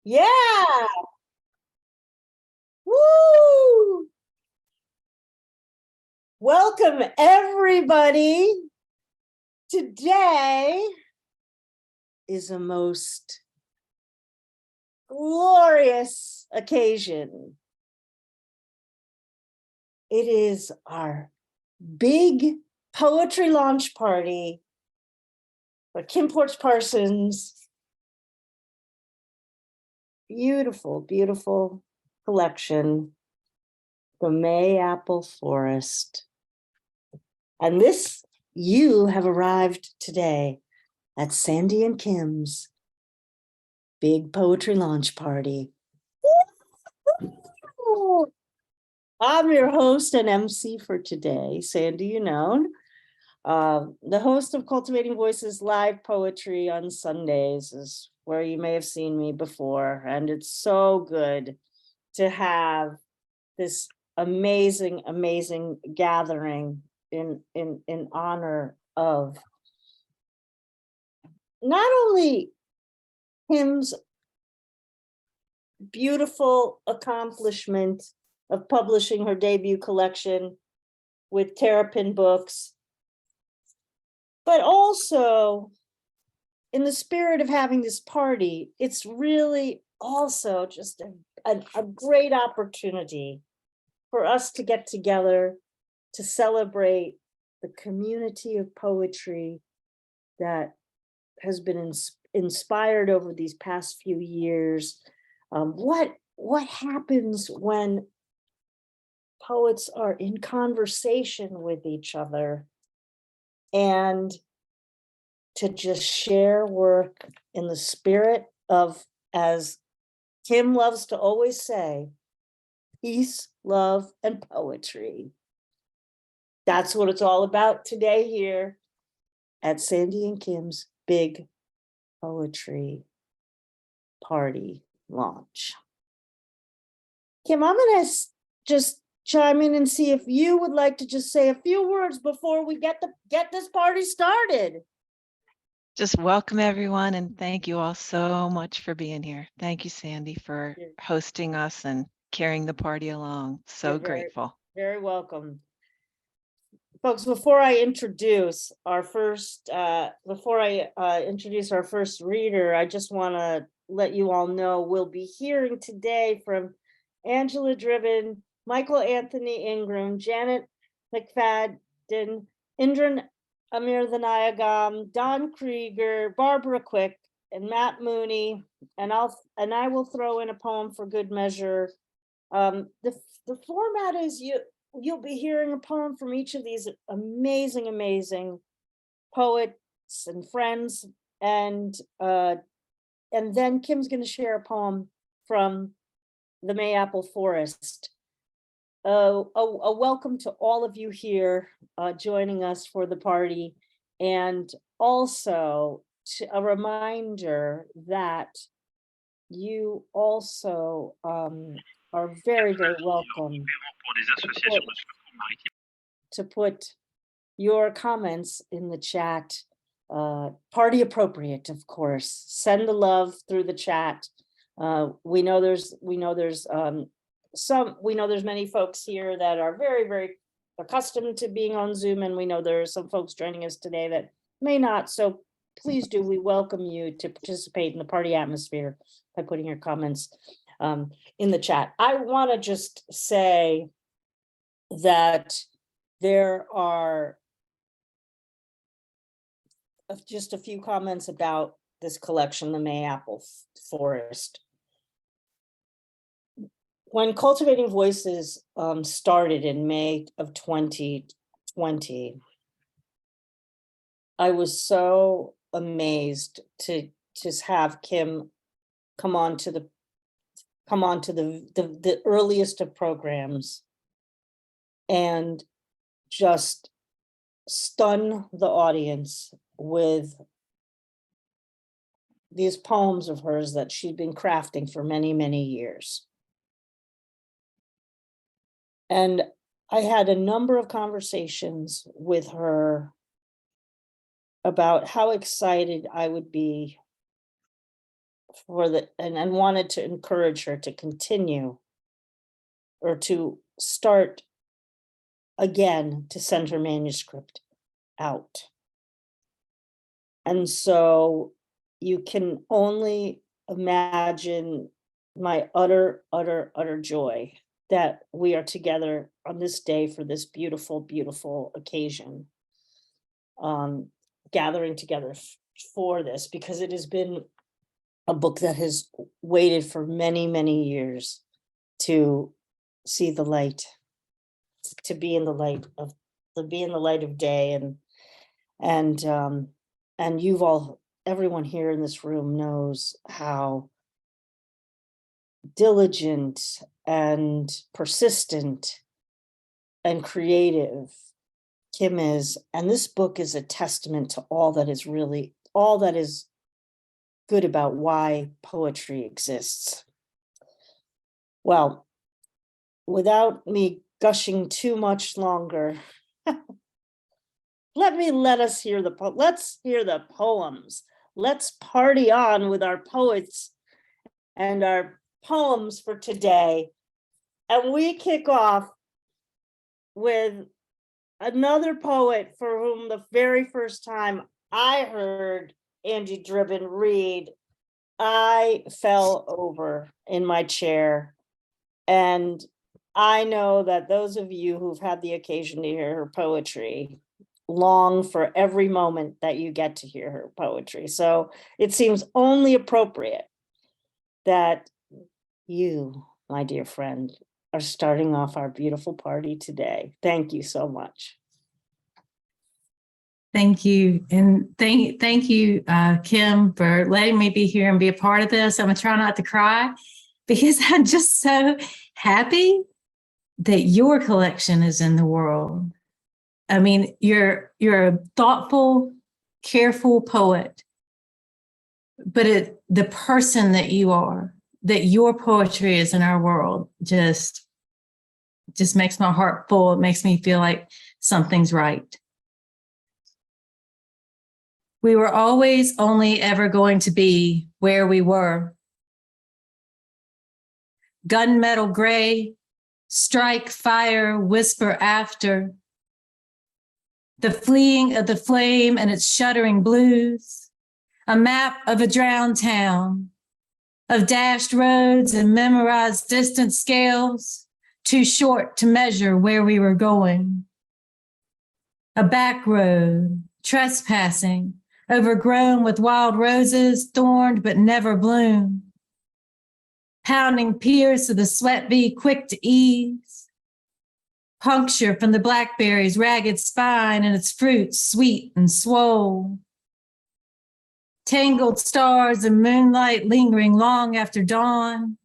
Yeah. Woo! Welcome, everybody. Today is a most glorious occasion. It is our big poetry launch party for Kim Porch Parsons' beautiful, beautiful collection, The Mayapple Forest. And you have arrived today at Sandy and Kim's big poetry launch party. I'm your host and MC for today, Sandy Yannone, the host of Cultivating Voices live poetry on Sundays, is where you may have seen me before. And it's so good to have this amazing, amazing gathering in honor of not only Kim's beautiful accomplishment of publishing her debut collection with Terrapin books, but also in the spirit of having this party, it's really also just a great opportunity for us to get together to celebrate the community of poetry that has been inspired over these past few years. What happens when poets are in conversation with each other and to just share work in the spirit of, as Kim loves to always say, peace, love, and poetry. That's what it's all about today here at Sandy and Kim's big poetry party launch. Kim, I'm going to just chime in and see if you would like to just say a few words before we get this party started. Just welcome everyone, and thank you all so much for being here. Thank you, Sandy, for hosting us and carrying the party along. So grateful. Very welcome. Folks, before I introduce our first reader, I just want to let you all know we'll be hearing today from Angela Dribben, Michael Anthony Ingram, Janet MacFadyen, Indran Amirthanayagam, Don Krieger, Barbara Quick, and Matt Mooney, and I will throw in a poem for good measure. The format is you'll be hearing a poem from each of these amazing poets and friends, and then Kim's going to share a poem from the Mayapple Forest. A welcome to all of you here joining us for the party, and also a reminder that you also are very, very welcome to put your comments in the chat, party appropriate, of course. Send the love through the chat. We know there's many folks here that are very, very accustomed to being on Zoom, and we know there are some folks joining us today that may not. So please do, we welcome you to participate in the party atmosphere by putting your comments in the chat. I want to just say that there are just a few comments about this collection, the Mayapple Forest. When Cultivating Voices started in May of 2020, I was so amazed to just have Kim come on to the earliest of programs and just stun the audience with these poems of hers that she'd been crafting for many, many years. And I had a number of conversations with her about how excited I would be and wanted to encourage her to continue or to start again to send her manuscript out. And so you can only imagine my utter, utter, utter joy that we are together on this day for this beautiful, beautiful occasion. Gathering together for this, because it has been a book that has waited for many, many years to see the light, to be in the light of day. And you've all, everyone here in this room knows how diligent and persistent and creative Kim is. And this book is a testament to all that is good about why poetry exists. Well, without me gushing too much longer, let's hear the poems. Let's party on with our poets and our poems for today. And we kick off with another poet for whom the very first time I heard Angie Dribben read, I fell over in my chair. And I know that those of you who've had the occasion to hear her poetry long for every moment that you get to hear her poetry. So it seems only appropriate that you, my dear friend, are starting off our beautiful party today. Thank you so much. Thank you. And thank you, Kim, for letting me be here and be a part of this. I'm gonna try not to cry because I'm just so happy that your collection is in the world. I mean, you're a thoughtful, careful poet, but the person that you are, that your poetry is in our world, just makes my heart full. It makes me feel like something's right. We were always only ever going to be where we were. Gunmetal gray, strike, fire, whisper after. The fleeing of the flame and its shuddering blues. A map of a drowned town, of dashed roads and memorized distance scales, too short to measure where we were going. A back road, trespassing, overgrown with wild roses, thorned but never bloomed. Pounding piers of the sweat bee quick to ease. Puncture from the blackberry's ragged spine and its fruit sweet and swole. Tangled stars and moonlight lingering long after dawn.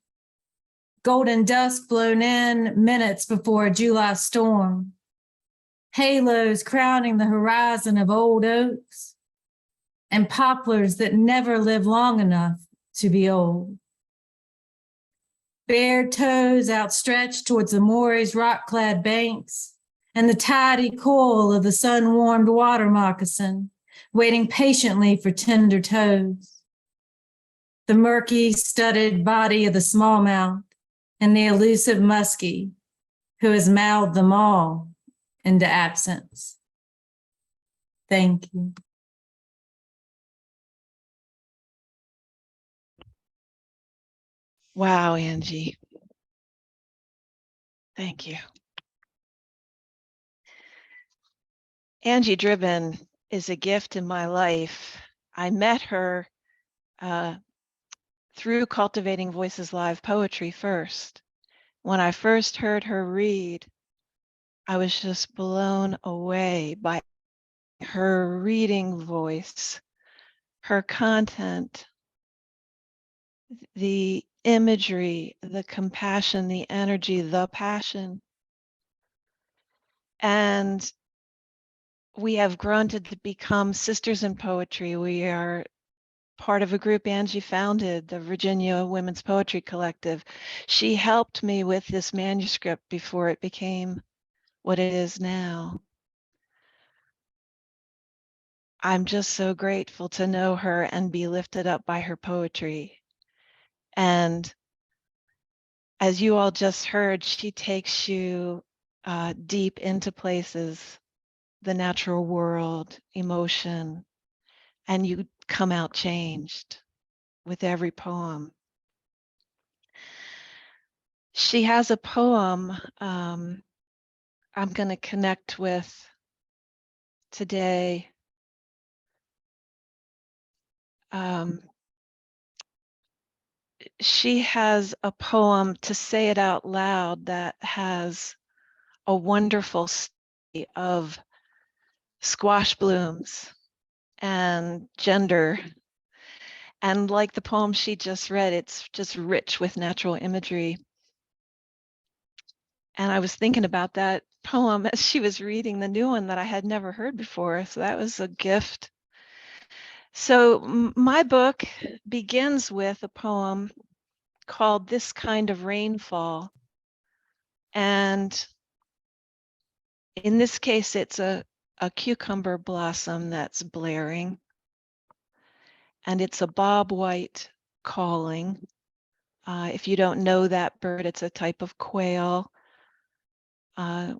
Golden dust blown in minutes before a July storm. Halos crowning the horizon of old oaks. And poplars that never live long enough to be old. Bare toes outstretched towards the Moray's rock-clad banks, and the tidy coil of the sun-warmed water moccasin, waiting patiently for tender toes. The murky, studded body of the smallmouth, and the elusive muskie, who has mouthed them all into absence. Thank you. Wow, Angie. Thank you. Angie Dribben is a gift in my life. I met her through Cultivating Voices Live poetry first. When I first heard her read, I was just blown away by her reading voice, her content, the imagery, the compassion, the energy, the passion. And we have grown to become sisters in poetry. We are part of a group Angie founded, the Virginia Women's Poetry Collective. She helped me with this manuscript before it became what it is now. I'm just so grateful to know her and be lifted up by her poetry. And as you all just heard, she takes you deep into places, the natural world, emotion, and you come out changed with every poem. She has a poem I'm going to connect with today. She has a poem, To Say It Out Loud, that has a wonderful study of squash blooms and gender. And like the poem she just read, it's just rich with natural imagery. And I was thinking about that poem as she was reading the new one that I had never heard before. So that was a gift. So my book begins with a poem called This Kind of Rainfall. And in this case, it's a cucumber blossom that's blaring. And it's a bobwhite calling. If you don't know that bird, it's a type of quail,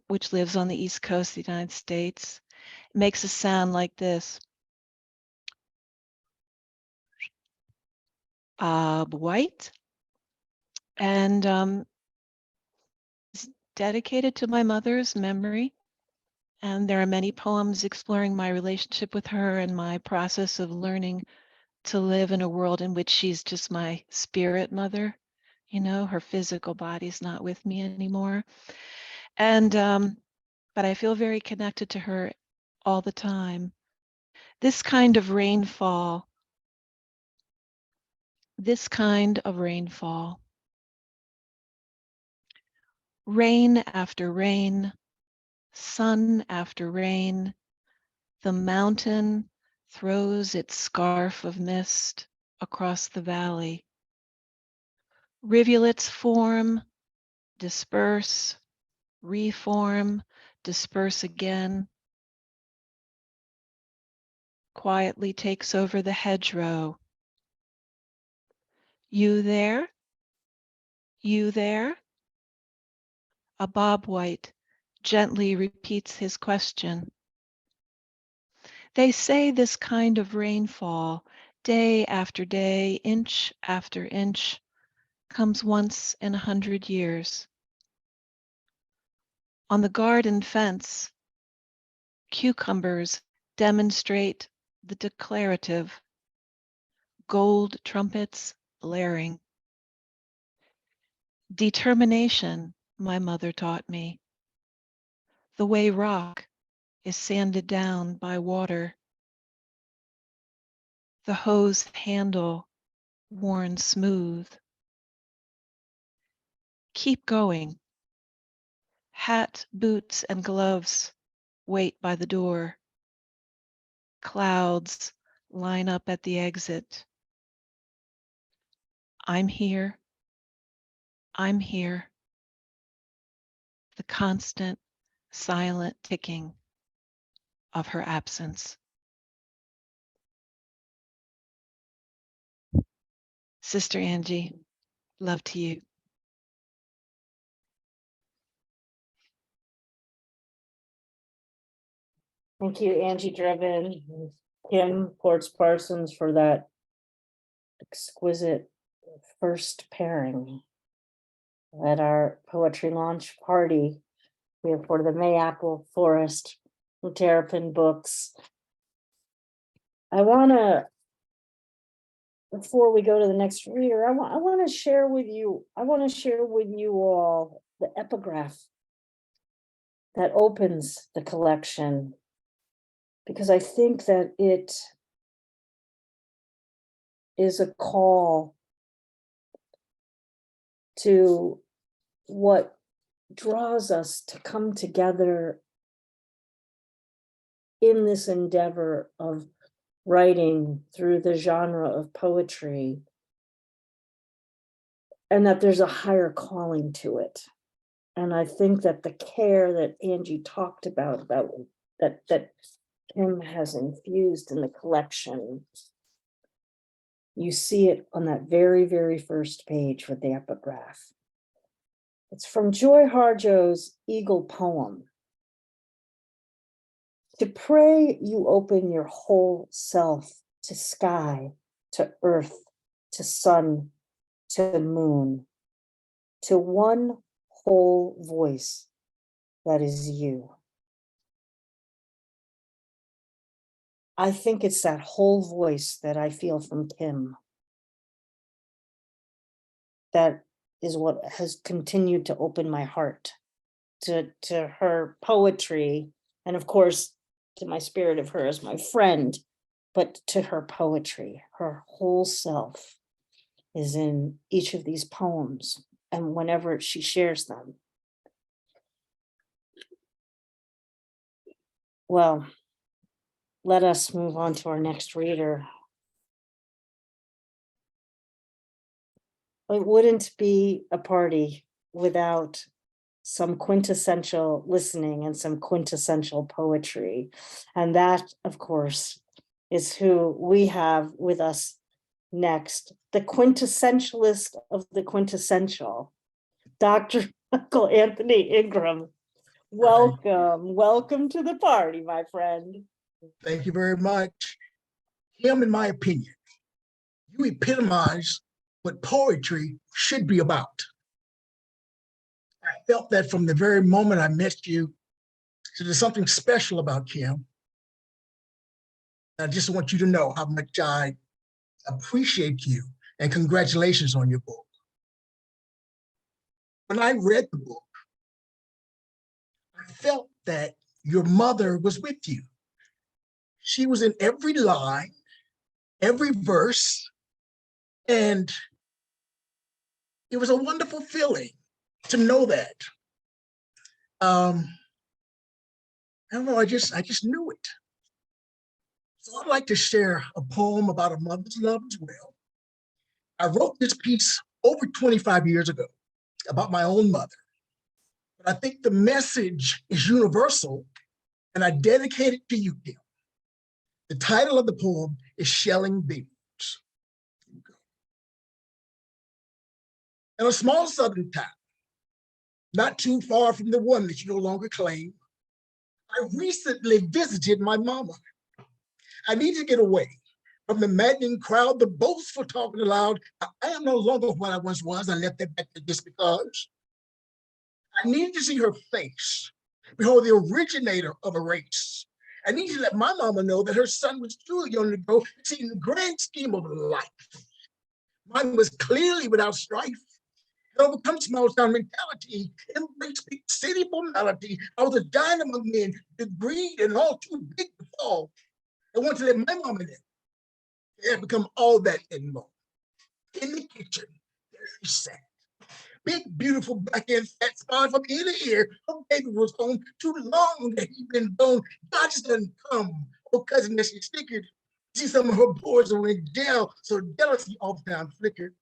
which lives on the East Coast of the United States. It makes a sound like this. White. And it's dedicated to my mother's memory. And there are many poems exploring my relationship with her and my process of learning to live in a world in which she's just my spirit mother. You know, her physical body's not with me anymore. And, but I feel very connected to her all the time. This kind of rainfall, this kind of rainfall. Rain after rain, sun after rain, the mountain throws its scarf of mist across the valley. Rivulets form, disperse, reform, disperse again. Quietly takes over the hedgerow. You there? You there? A bobwhite gently repeats his question. They say this kind of rainfall, day after day, inch after inch, comes once in 100 years. On the garden fence, cucumbers demonstrate the declarative, gold trumpets blaring. Determination, my mother taught me. The way rock is sanded down by water. The hose handle worn smooth. Keep going. Hat, boots, and gloves wait by the door. Clouds line up at the exit. I'm here. I'm here. The constant, silent ticking of her absence. Sister Angie, love to you. Thank you, Angie Dribben, and Kim Ports Parsons, for that exquisite first pairing at our poetry launch party. We have for the Mayapple Forest from Terrapin Books. I want to, before we go to the next reader, I want to share with you, all the epigraph that opens the collection, because I think that it is a call to what draws us to come together in this endeavor of writing through the genre of poetry, and that there's a higher calling to it. And I think that the care that Angie talked about that Kim has infused in the collection You see it on that very, very first page with the epigraph. It's from Joy Harjo's Eagle poem. To pray, you open your whole self to sky, to earth, to sun, to moon, to one whole voice that is you. I think it's that whole voice that I feel from Kim. That is what has continued to open my heart to her poetry, and of course, to my spirit of her as my friend, but to her poetry. Her whole self is in each of these poems, and whenever she shares them. Well, let us move on to our next reader. It wouldn't be a party without some quintessential listening and some quintessential poetry. And that, of course, is who we have with us next, the quintessentialist of the quintessential, Dr. Uncle Anthony Ingram. Welcome, welcome to the party, my friend. Thank you very much. Kim, in my opinion, you epitomize what poetry should be about. I felt that from the very moment I met you. So there's something special about Kim. I just want you to know how much I appreciate you, and congratulations on your book. When I read the book, I felt that your mother was with you. She was in every line, every verse, and it was a wonderful feeling to know that. I don't know, I just knew it. So I'd like to share a poem about a mother's love as well. I wrote this piece over 25 years ago about my own mother. But I think the message is universal, and I dedicate it to you, Kim. The title of the poem is Shelling Beans. In a small southern town, not too far from the one that you no longer claim, I recently visited my mama. I needed to get away from the maddening crowd, the boastful talking aloud. I am no longer what I once was. I left that back just because. I needed to see her face. Behold, the originator of a race. I needed to let my mama know that her son was truly going to go see in the grand scheme of life. Mine was clearly without strife. It overcome small town mentality, embrace big city formality. I was a giant among men, the greed and all too big to fall. I wanted to let my mama know it had become all that and more. In the kitchen, there she sat. Big, beautiful, black-haired, fat spine from ear to ear. Her baby was home too long that he'd been gone. God just doesn't come. Oh, cousin, that she stickered. See, some of her boys were in jail, so jealousy all the time flickered.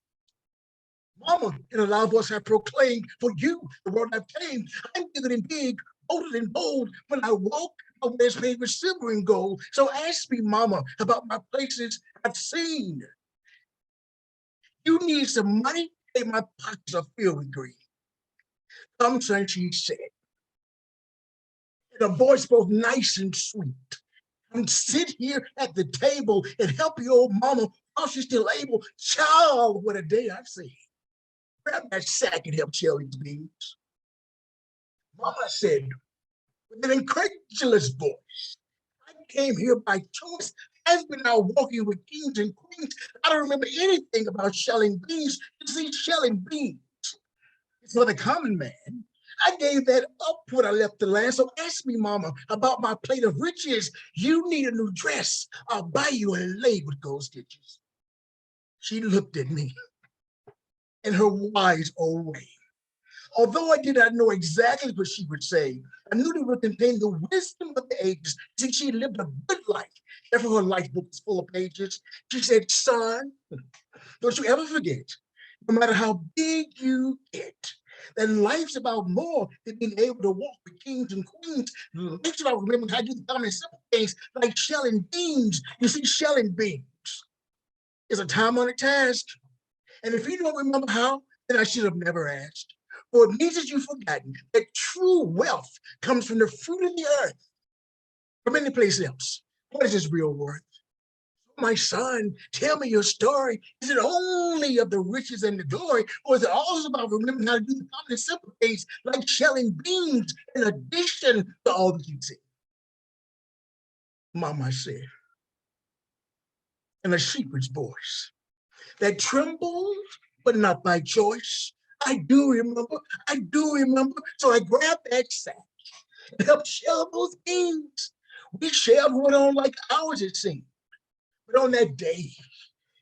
Mama, in a loud voice, I proclaimed, for you, the world I've tamed. I'm bigger than big, bolder than bold. When I walk, my ways paved with silver and gold. So ask me, Mama, about my places I've seen. You need some money? Hey, my pockets are filled with green. Come, son, she said, in a voice both nice and sweet. Come sit here at the table and help your old mama while she's still able. Child, what a day I've seen. Grab that sack and help shell these beans. Mama said, with an incredulous voice, I came here by choice. I've been out walking with kings and queens. I don't remember anything about shelling beans. You see, shelling beans is for the common man. I gave that up when I left the land. So ask me, Mama, about my plate of riches. You need a new dress. I'll buy you a laid with gold stitches. She looked at me in her wise old way. Although I did not know exactly what she would say, I knew it would contain the wisdom of the ages, since she lived a good life. Therefore, her life book was full of pages. She said, son, don't you ever forget, no matter how big you get, that life's about more than being able to walk with kings and queens. Life's about remembering how to do the common simple things like shelling beans. You see, shelling beans is a time-honored task. And if you don't remember how, then I should have never asked. For it means that you've forgotten that true wealth comes from the fruit of the earth, from any place else. What is its real worth? My son, tell me your story. Is it only of the riches and the glory, or is it also about remembering how to do the common and simple things like shelling beans in addition to all that you see? Mama said, in a shepherd's voice that trembled, but not by choice. I do remember. So I grabbed that sack and helped shell those beans. We shelled one on like ours, it seemed. But on that day,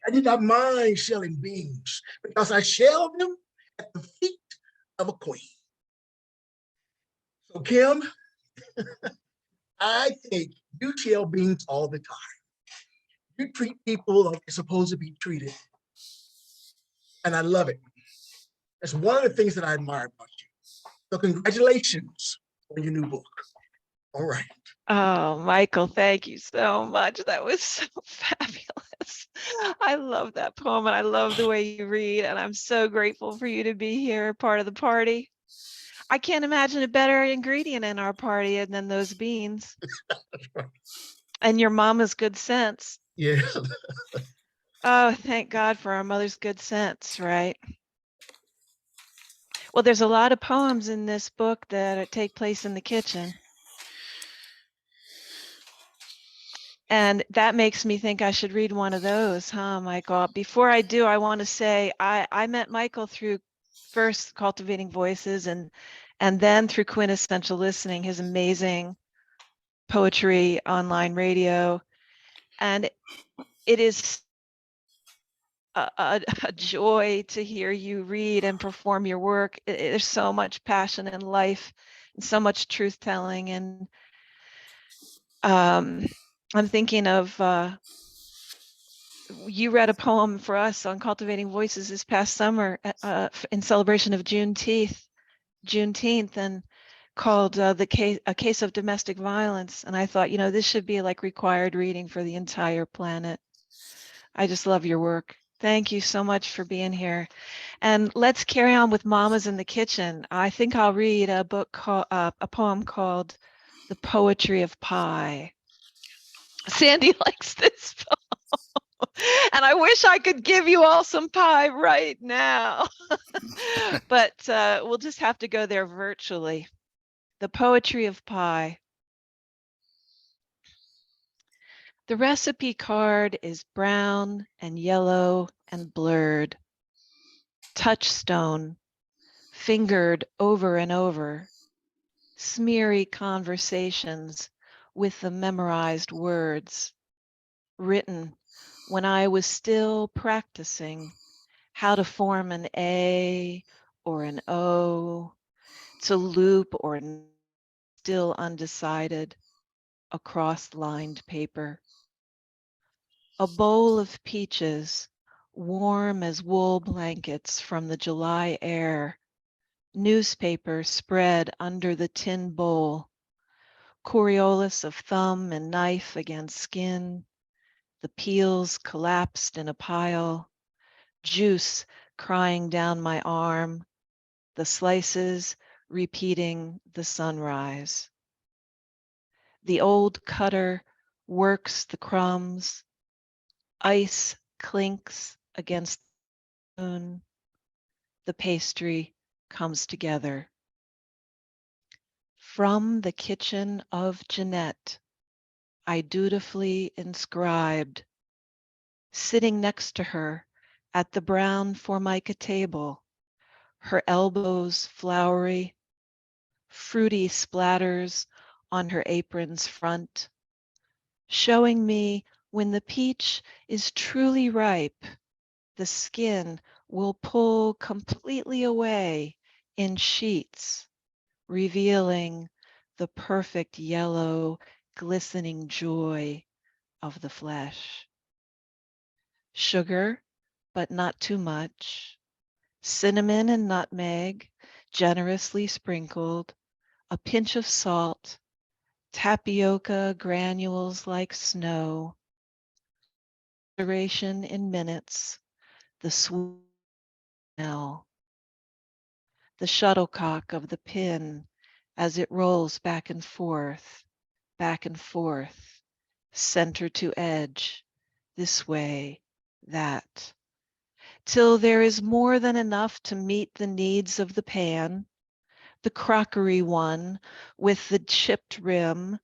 I did not mind shelling beans because I shelled them at the feet of a queen. So Kim, I think you shell beans all the time. You treat people like they're supposed to be treated. And I love it. That's one of the things that I admire about you. So congratulations on your new book. All right. Oh, Michael, thank you so much. That was so fabulous. I love that poem and I love the way you read, and I'm so grateful for you to be here, part of the party. I can't imagine a better ingredient in our party than those beans. And your mama's good sense. Yeah. Oh, thank God for our mother's good sense, right? Well, there's a lot of poems in this book that take place in the kitchen. And that makes me think I should read one of those, huh, Michael? Before I do, I want to say I met Michael through first Cultivating Voices and then through Quintessential Listening, his amazing poetry online radio. And it is a joy to hear you read and perform your work. There's so much passion in life and so much truth telling. And I'm thinking of you read a poem for us on Cultivating Voices this past summer in celebration of Juneteenth, and called a case of domestic violence. And I thought, this should be like required reading for the entire planet. I just love your work. Thank you so much for being here. And let's carry on with Mamas in the Kitchen. I think I'll read a poem called The Poetry of Pie. Sandy likes this poem. And I wish I could give you all some pie right now. But we'll just have to go there virtually. The Poetry of Pie. The recipe card is brown and yellow and blurred. Touchstone, fingered over and over. Smeary conversations with the memorized words. Written when I was still practicing how to form an A or an O, to loop or still undecided across lined paper. A bowl of peaches, warm as wool blankets from the July air, newspaper spread under the tin bowl, Coriolis of thumb and knife against skin, the peels collapsed in a pile, juice crying down my arm, the slices repeating the sunrise. The old cutter works the crumbs, ice clinks against the spoon, the pastry comes together. From the kitchen of Jeanette, I dutifully inscribed, sitting next to her at the brown formica table, her elbows floury, fruity splatters on her apron's front, showing me when the peach is truly ripe, the skin will pull completely away in sheets, revealing the perfect yellow, glistening joy of the flesh. Sugar, but not too much. Cinnamon and nutmeg, generously sprinkled, a pinch of salt, tapioca granules like snow, duration in minutes, the smell, the shuttlecock of the pin as it rolls back and forth, center to edge, this way, that, till there is more than enough to meet the needs of the pan, the crockery one with the chipped rim,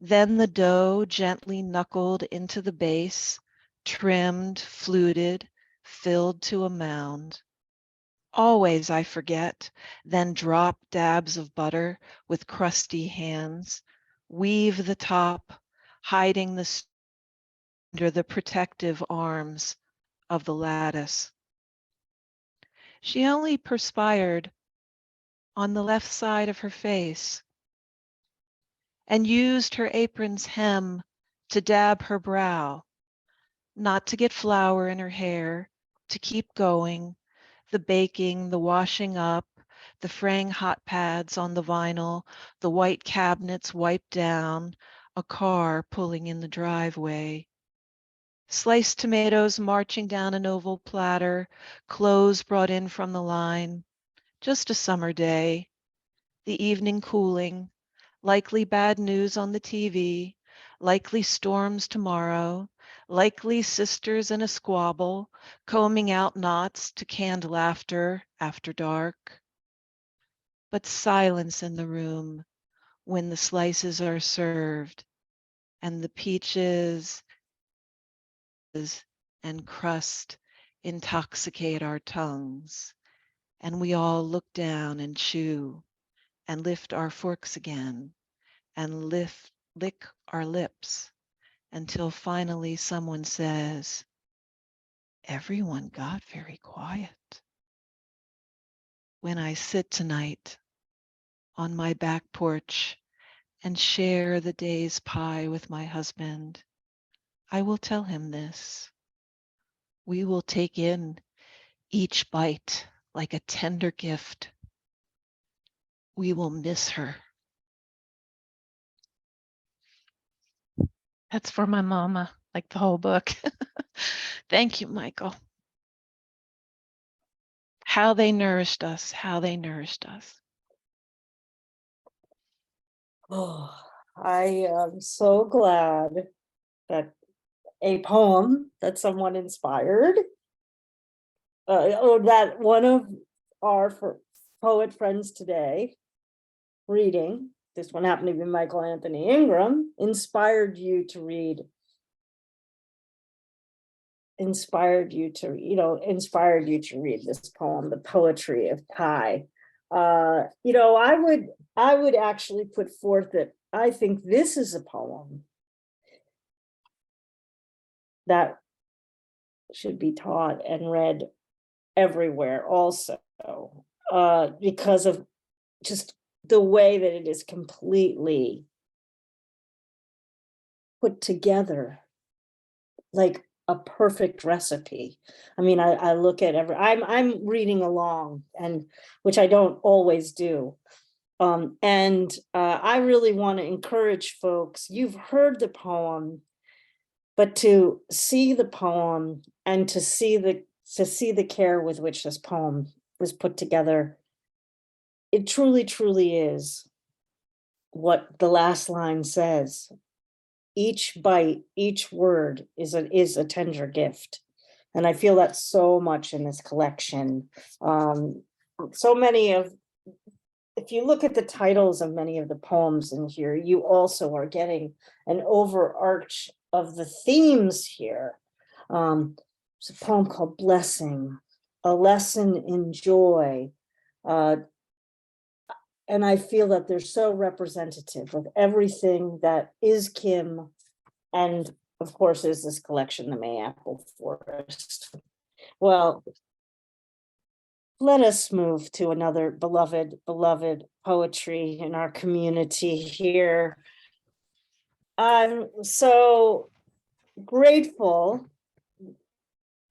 then the dough gently knuckled into the base, trimmed, fluted, filled to a mound. Always I forget, then drop dabs of butter with crusty hands, weave the top, hiding the under the protective arms of the lattice. She only perspired on the left side of her face and used her apron's hem to dab her brow, not to get flour in her hair, to keep going, the baking, the washing up, the fraying hot pads on the vinyl, the white cabinets wiped down, a car pulling in the driveway. Sliced tomatoes marching down an oval platter, clothes brought in from the line. Just a summer day, the evening cooling, likely bad news on the TV, likely storms tomorrow, likely sisters in a squabble, combing out knots to canned laughter after dark. But silence in the room when the slices are served and the peaches and crust intoxicate our tongues, and we all look down and chew and lift our forks again and lick our lips until finally someone says, everyone got very quiet. When I sit tonight on my back porch and share the day's pie with my husband, I will tell him this. We will take in each bite like a tender gift. We will miss her. That's for my mama, like the whole book. Thank you, Michael. How they nourished us, how they nourished us. Oh, I am so glad that a poem that someone inspired, or that one of our poet friends today reading, this one happened to be Michael Anthony Ingram, inspired you to read this poem, The Poetry of Pie. I would actually put forth that I think this is a poem that should be taught and read everywhere also, because of just the way that it is completely put together, like a perfect recipe. I mean, I look at I'm reading along, and which I don't always do. I really want to encourage folks, you've heard the poem, but to see the poem and to see the care with which this poem was put together, it truly, truly is what the last line says. Each bite, each word is a tender gift. And I feel that so much in this collection. So many of, if you look at the titles of many of the poems in here, you also are getting an overarch of the themes here. It's a poem called Blessing, A Lesson in Joy. And I feel that they're so representative of everything that is Kim, and of course is this collection, the Mayapple Forest. Well, let us move to another beloved poetry in our community here. I'm so grateful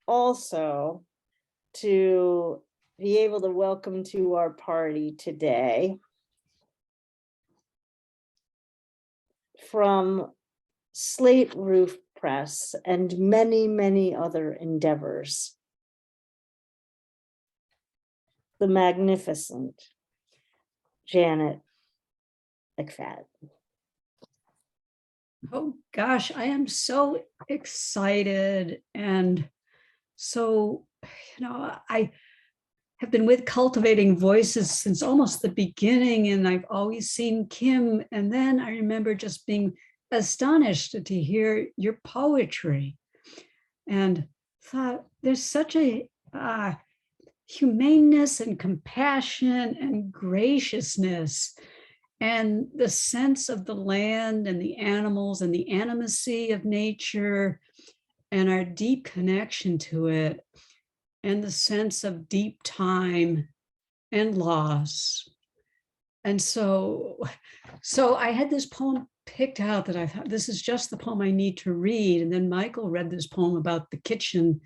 also to be able to welcome to our party today from Slate Roof Press, and many, many other endeavors. The magnificent Janet MacFadyen. Oh gosh, I am so excited. And so, I have been with Cultivating Voices since almost the beginning, and I've always seen Kim. And then I remember just being astonished to hear your poetry and thought there's such a humaneness and compassion and graciousness and the sense of the land and the animals and the animacy of nature and our deep connection to it and the sense of deep time and loss. And so I had this poem picked out that I thought, this is just the poem I need to read. And then Michael read this poem about the kitchen,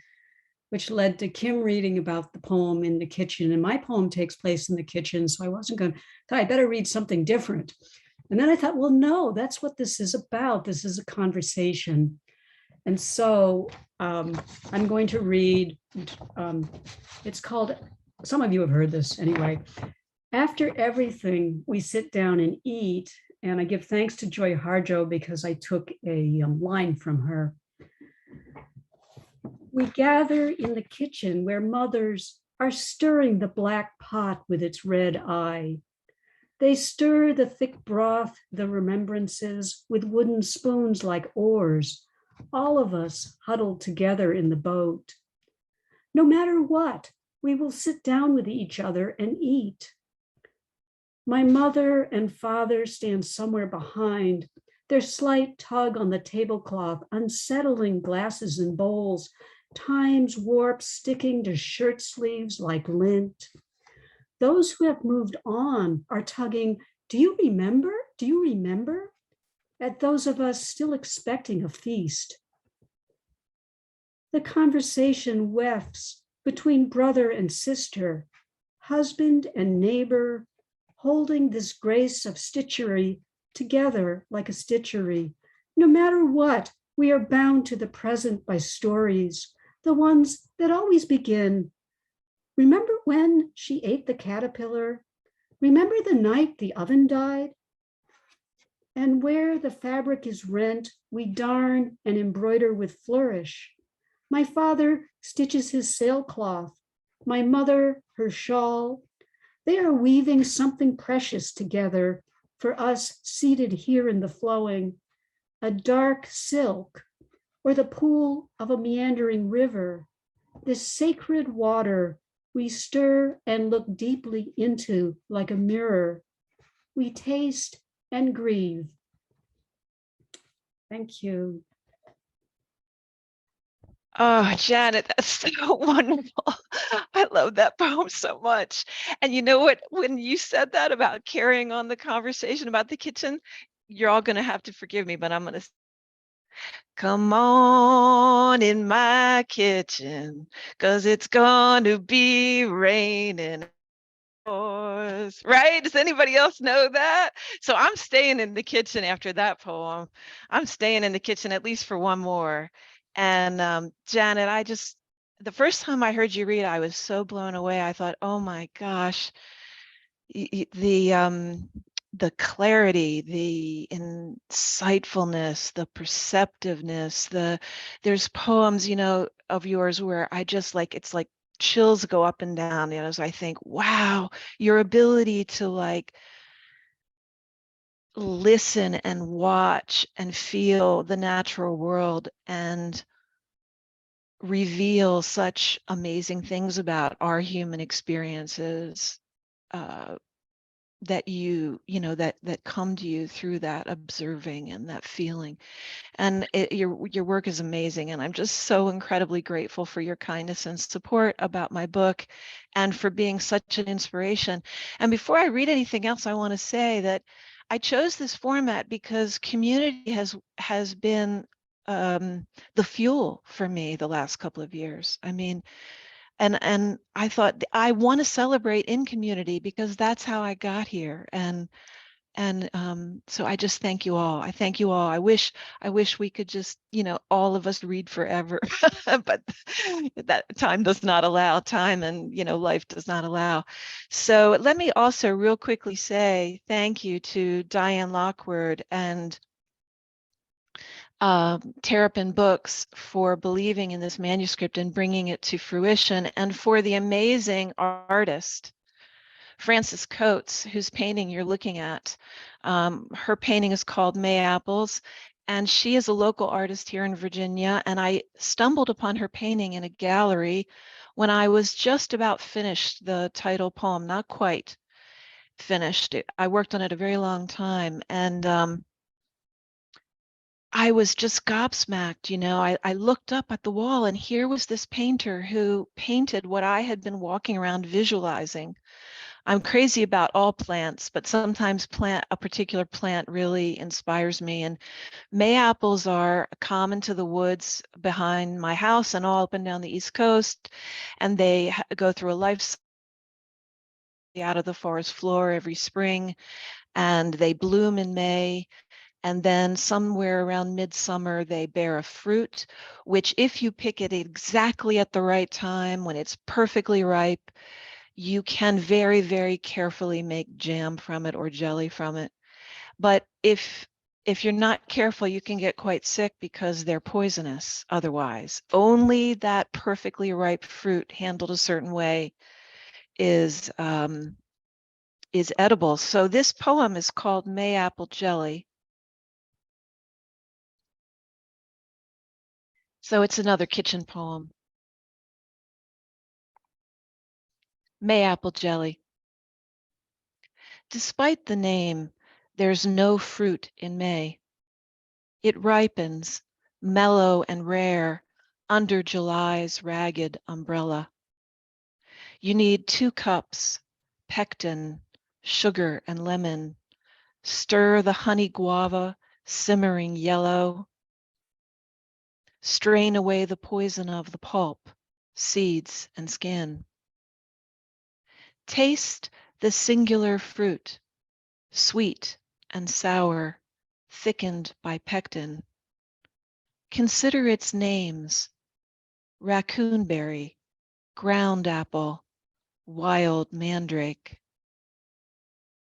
which led to Kim reading about the poem in the kitchen. And my poem takes place in the kitchen. So I wasn't going to, I better read something different. And then I thought, well, no, that's what this is about. This is a conversation. And so I'm going to read, it's called, some of you have heard this anyway. After everything, we sit down and eat. And I give thanks to Joy Harjo because I took a line from her. We gather in the kitchen where mothers are stirring the black pot with its red eye. They stir the thick broth, the remembrances, with wooden spoons like oars, all of us huddled together in the boat. No matter what, we will sit down with each other and eat. My mother and father stand somewhere behind, their slight tug on the tablecloth, unsettling glasses and bowls, time's warp sticking to shirt sleeves like lint. Those who have moved on are tugging, do you remember? Do you remember? At those of us still expecting a feast. The conversation wefts between brother and sister, husband and neighbor, holding this grace of stitchery together like a stitchery. No matter what, we are bound to the present by stories, the ones that always begin. Remember when she ate the caterpillar? Remember the night the oven died? And where the fabric is rent, we darn and embroider with flourish. My father stitches his sailcloth, my mother her shawl. They are weaving something precious together for us seated here in the flowing, a dark silk or the pool of a meandering river, this sacred water we stir and look deeply into like a mirror. We taste and grieve. Thank you. Oh, Janet, that's so wonderful. I love that poem so much. And you know what? When you said that about carrying on the conversation about the kitchen, you're all going to have to forgive me, but I'm going to come on in my kitchen, 'cause it's going to be raining. Right? Does anybody else know that? So I'm staying in the kitchen after that poem. I'm staying in the kitchen at least for one more. And Janet, the first time I heard you read, I was so blown away. I thought, oh my gosh, the clarity, the insightfulness, the perceptiveness, there's poems, of yours where I just it's like chills go up and down, as I think, wow, your ability to listen and watch and feel the natural world and reveal such amazing things about our human experiences that that come to you through that observing and that feeling. And your work is amazing, and I'm just so incredibly grateful for your kindness and support about my book and for being such an inspiration. And before I read anything else, I want to say that I chose this format because community has been the fuel for me the last couple of years. I mean, and I thought I want to celebrate in community because that's how I got here. And And so I just thank you all. I thank you all. I wish we could just, all of us read forever, but that time does not allow. Time and, life does not allow. So let me also real quickly say thank you to Diane Lockwood and Terrapin Books for believing in this manuscript and bringing it to fruition, and for the amazing artist Frances Coates, whose painting you're looking at. Her painting is called Mayapples, and she is a local artist here in Virginia. And I stumbled upon her painting in a gallery when I was just about finished the title poem, not quite finished. I worked on it a very long time, and I was just gobsmacked. I looked up at the wall, and here was this painter who painted what I had been walking around visualizing. I'm crazy about all plants, but sometimes a particular plant really inspires me. And Mayapples are common to the woods behind my house and all up and down the East Coast. And they go through a life cycle out of the forest floor every spring, and they bloom in May. And then somewhere around midsummer, they bear a fruit, which if you pick it exactly at the right time, when it's perfectly ripe, you can very, very carefully make jam from it or jelly from it. But if you're not careful, you can get quite sick because they're poisonous otherwise. Only that perfectly ripe fruit handled a certain way is edible. So this poem is called Mayapple Jelly. So it's another kitchen poem. Mayapple Jelly. Despite the name, there's no fruit in May. It ripens, mellow and rare, under July's ragged umbrella. You need 2 cups, pectin, sugar, and lemon. Stir the honey guava, simmering yellow. Strain away the poison of the pulp, seeds, and skin. Taste the singular fruit, sweet and sour, thickened by pectin. Consider its names: raccoonberry, ground apple, wild mandrake.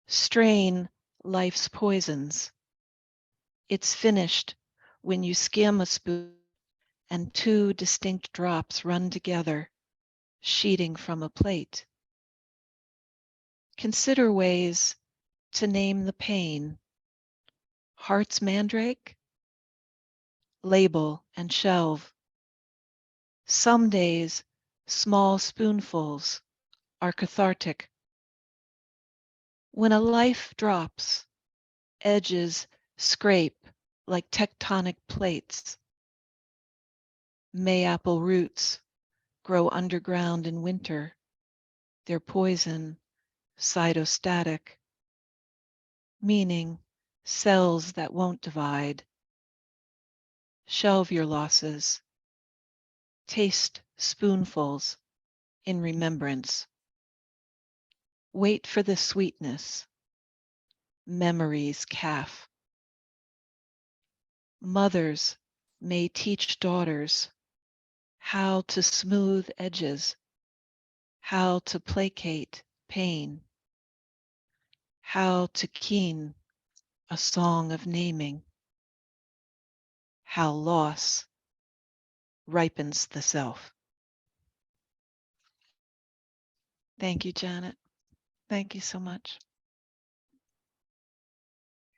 Strain life's poisons. It's finished when you skim a spoon and 2 distinct drops run together, sheeting from a plate. Consider ways to name the pain: heart's mandrake, label and shelve. Some days, small spoonfuls are cathartic. When a life drops, edges scrape like tectonic plates. Mayapple roots grow underground in winter, their poison cytostatic, meaning cells that won't divide. Shelve your losses. Taste spoonfuls in remembrance. Wait for the sweetness. Memory's calf. Mothers may teach daughters how to smooth edges, how to placate pain, how to keen a song of naming, how loss ripens the self. Thank you, Janet. Thank you so much.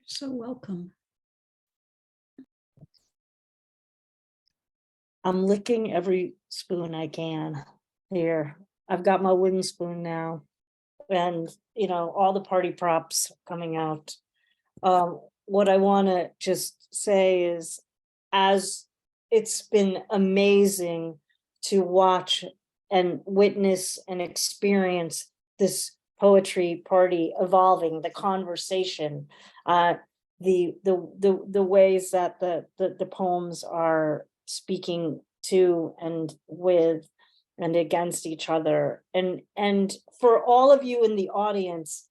You're so welcome. I'm licking every spoon I can here. I've got my wooden spoon now, and all the party props coming out. What I want to just say is, as it's been amazing to watch and witness and experience this poetry party evolving, the conversation, the ways that the poems are speaking to and with and against each other, and for all of you in the audience,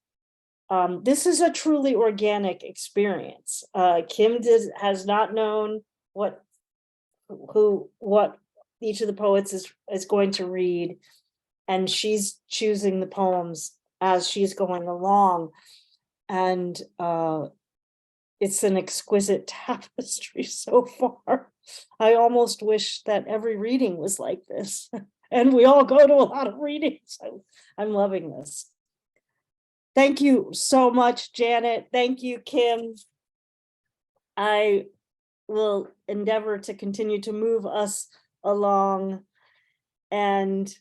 this is a truly organic experience. Kim has not known what each of the poets is going to read, and she's choosing the poems as she's going along. And it's an exquisite tapestry so far. I almost wish that every reading was like this. And we all go to a lot of readings. I'm loving this. Thank you so much, Janet. Thank you, Kim. I will endeavor to continue to move us along. And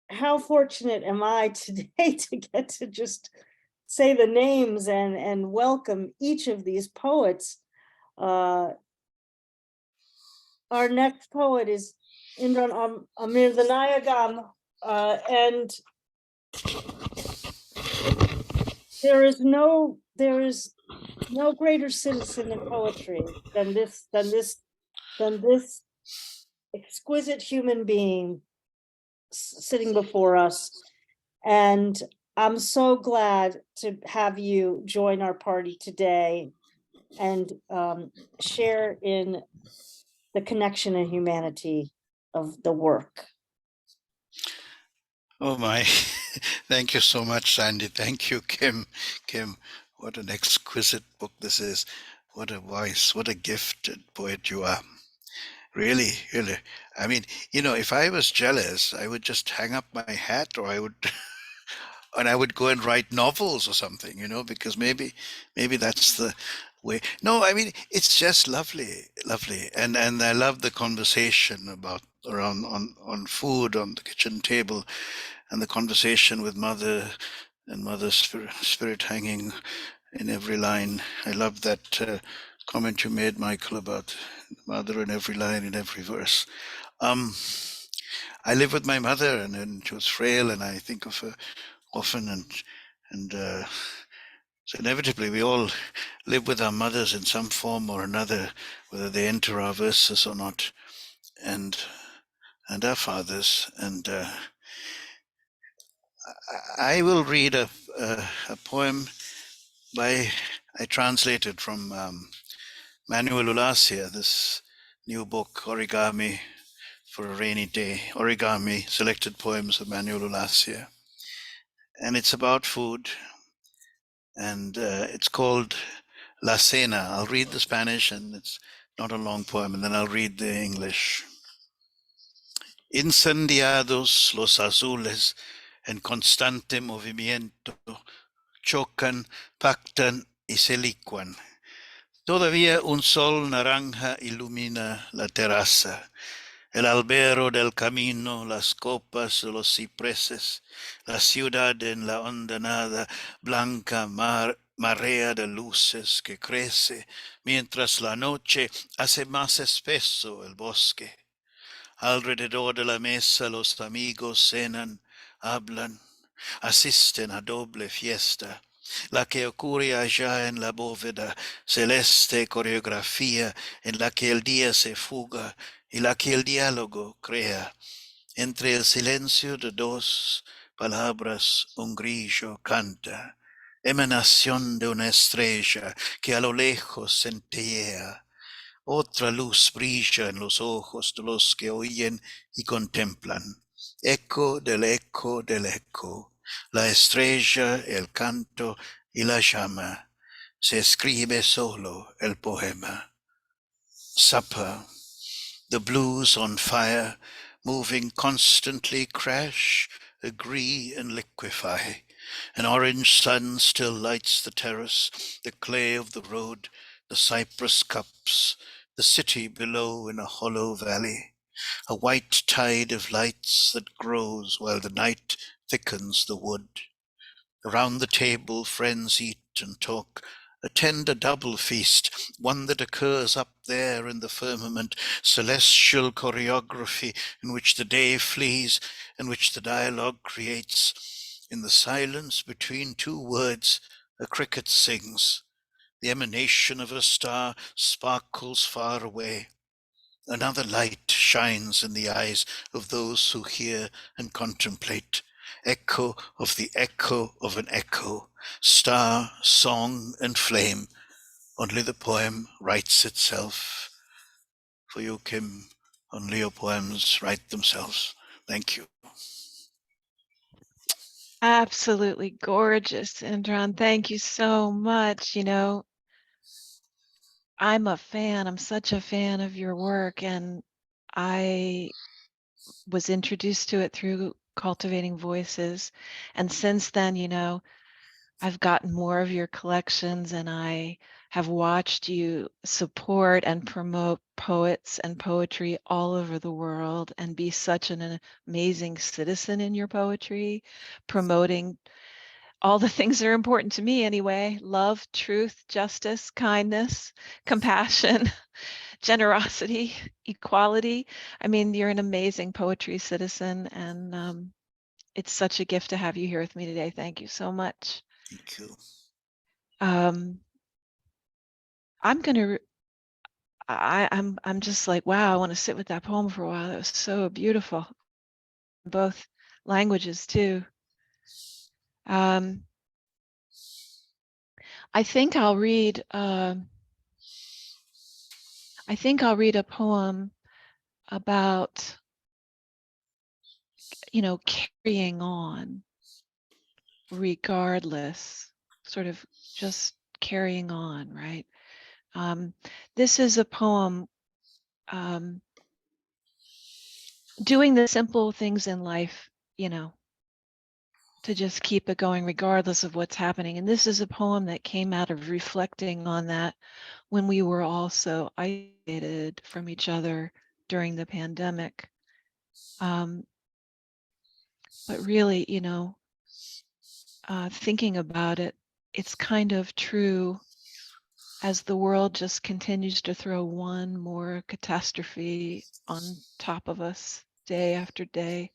how fortunate am I today to get to just say the names and welcome each of these poets. Our next poet is Indran Amirthanayagam, and there is no greater citizen in poetry than this exquisite human being sitting before us. And I'm so glad to have you join our party today and share in the connection and humanity of the work. Oh my, thank you so much, Sandy. Thank you, Kim. Kim, what an exquisite book this is. What a voice, what a gifted poet you are. Really, really. I mean, if I was jealous, I would just hang up my hat, or I would go and write novels or something, because maybe that's the way. No, I mean, it's just lovely, lovely. And I love the conversation around on food on the kitchen table, and the conversation with mother and mother's spirit hanging in every line. I love that comment you made, Michael, about mother in every line, in every verse. I live with my mother, and she was frail, and I think of her often, and so inevitably we all live with our mothers in some form or another, whether they enter our verses or not, and our fathers. And I will read a poem I translated from Manuel Ulacia, this new book, Origami for a Rainy Day, Origami, Selected Poems of Manuel Ulacia. And it's about food, and it's called La Cena. I'll read the Spanish, and it's not a long poem, and then I'll read the English. Incendiados los azules en constante movimiento, chocan, pactan y se licuan. Todavía un sol naranja ilumina la terraza, el albero del camino, las copas de los cipreses, la ciudad en la hondanada, blanca marea de luces que crece, mientras la noche hace más espeso el bosque. Alrededor de la mesa los amigos cenan, hablan, asisten a doble fiesta, la que ocurre allá en la bóveda, celeste coreografía en la que el día se fuga y la que el diálogo crea. Entre el silencio de dos palabras un grillo canta, emanación de una estrella que a lo lejos centellea. Otra luz brilla en los ojos de los que oyen y contemplan. Eco del eco del eco. La estrella, el canto y la llama. Se escribe solo el poema. Supper. The blues on fire, moving constantly, crash, agree and liquefy. An orange sun still lights the terrace, the clay of the road, the cypress cups, the city below in a hollow valley. A white tide of lights that grows while the night thickens the wood. Around the table, friends eat and talk, attend a double feast, one that occurs up there in the firmament, celestial choreography in which the day flees and which the dialogue creates. In the silence between two words, a cricket sings. The emanation of a star sparkles far away. Another light shines in the eyes of those who hear and contemplate. echo of the echo of an echo, star, song, and flame. Only the poem writes itself. For you, Kim, only your poems write themselves. Thank you. Absolutely gorgeous, Indran. Thank you so much. You know, I'm a fan. I'm such a fan of your work, and I was introduced to it through Cultivating Voices. And since then, you know, I've gotten more of your collections, and I have watched you support and promote poets and poetry all over the world and be such an amazing citizen in your poetry, promoting all the things that are important to me anyway: love, truth, justice, kindness, compassion, generosity, equality. I mean, you're an amazing poetry citizen, and it's such a gift to have you here with me today. Thank you so much. Thank you. I'm just like, wow, I want to sit with that poem for a while. That was so beautiful. Both languages too. I think I'll read a poem about, you know, carrying on regardless, sort of just carrying on, right? This is a poem doing the simple things in life, you know, to just keep it going regardless of what's happening. And this is a poem that came out of reflecting on that when we were all so isolated from each other during the pandemic. But really, you know, thinking about it, it's kind of true as the world just continues to throw one more catastrophe on top of us day after day.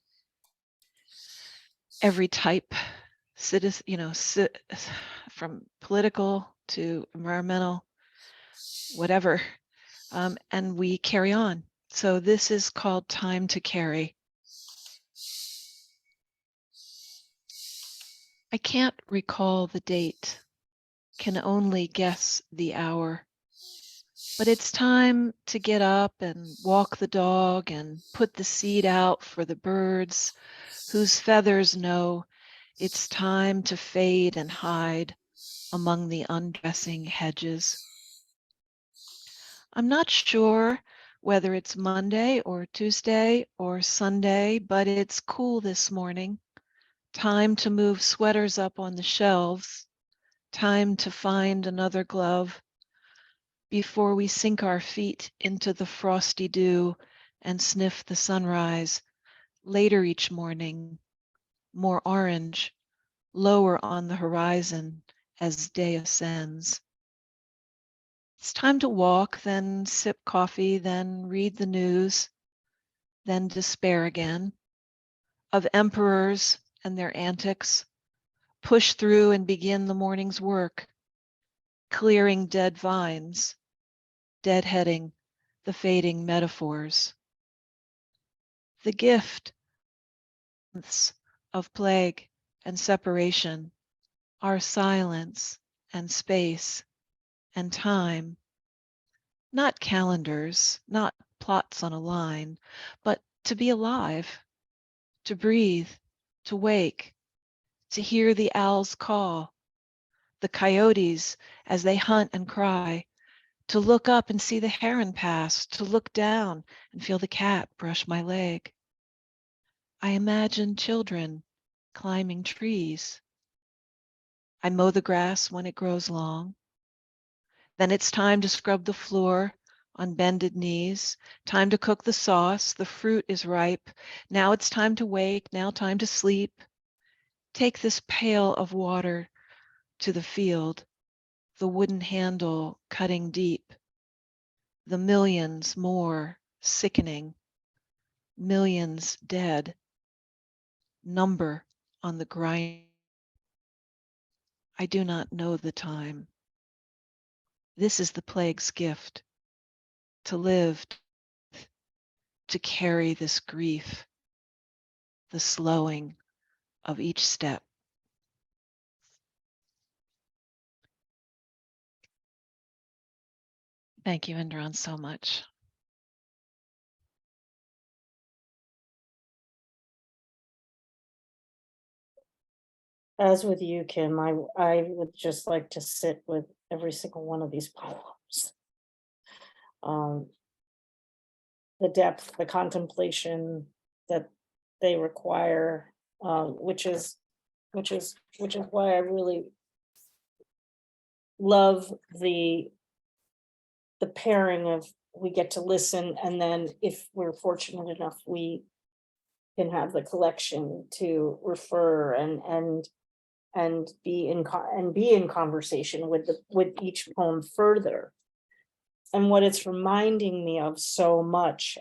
Every type, citizen, you know, from political to environmental, whatever, and we carry on. So this is called Time to Carry. I can't recall the date, can only guess the hour, but it's time to get up and walk the dog and put the seed out for the birds whose feathers know it's time to fade and hide among the undressing hedges. I'm not sure whether it's Monday or Tuesday or Sunday, but it's cool this morning. Time to move sweaters up on the shelves. Time to find another glove before we sink our feet into the frosty dew and sniff the sunrise later each morning, more orange, lower on the horizon as day ascends. It's time to walk, then sip coffee, then read the news, then despair again of emperors and their antics, push through and begin the morning's work, clearing dead vines, deadheading the fading metaphors. The gift of plague and separation are silence and space and time, not calendars, not plots on a line, but to be alive, to breathe, to wake, to hear the owls call, the coyotes as they hunt and cry, to look up and see the heron pass, to look down and feel the cat brush my leg. I imagine children climbing trees. I mow the grass when it grows long. Then it's time to scrub the floor on bended knees, time to cook the sauce, the fruit is ripe. Now it's time to wake, now time to sleep. Take this pail of water to the field, the wooden handle cutting deep. The millions more sickening, millions dead, number on the grind. I do not know the time. This is the plague's gift, to live, to carry this grief, the slowing of each step. Thank you, Indran, so much. As with you, Kim, I would just like to sit with every single one of these poems. The depth, the contemplation that they require, which is why I really love the pairing of we get to listen, and then if we're fortunate enough, we can have the collection to refer and be in conversation with each poem further. And what it's reminding me of so much,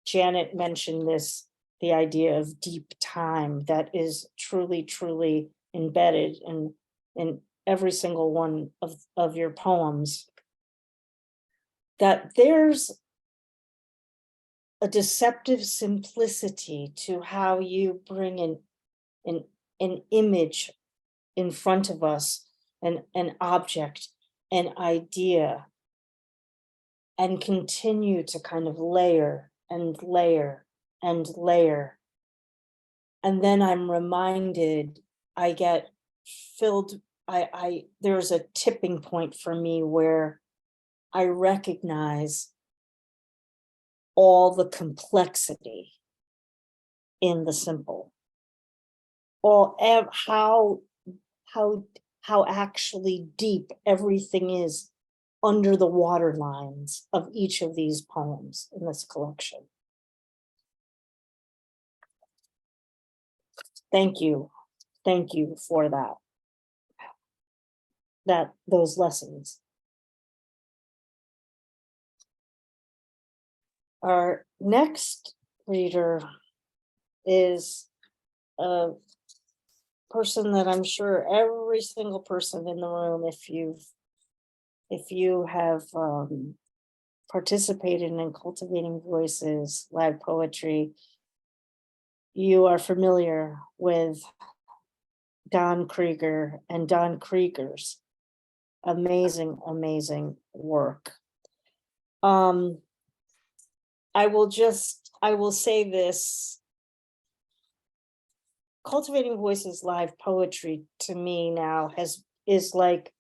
Janet mentioned this, the idea of deep time that is truly, truly embedded in every single one of your poems. That there's a deceptive simplicity to how you bring an image in front of us, an object, an idea, and continue to kind of layer and layer and layer. And then I'm reminded, I get filled, there's a tipping point for me where I recognize all the complexity in the simple. How actually deep everything is under the waterlines of each of these poems in this collection. Thank you for those lessons. Our next reader is a person that I'm sure every single person in the room, if you have participated in Cultivating Voices live poetry, you are familiar with Don Krieger and Don Krieger's amazing, amazing work. I will say this. Cultivating Voices live poetry to me now is like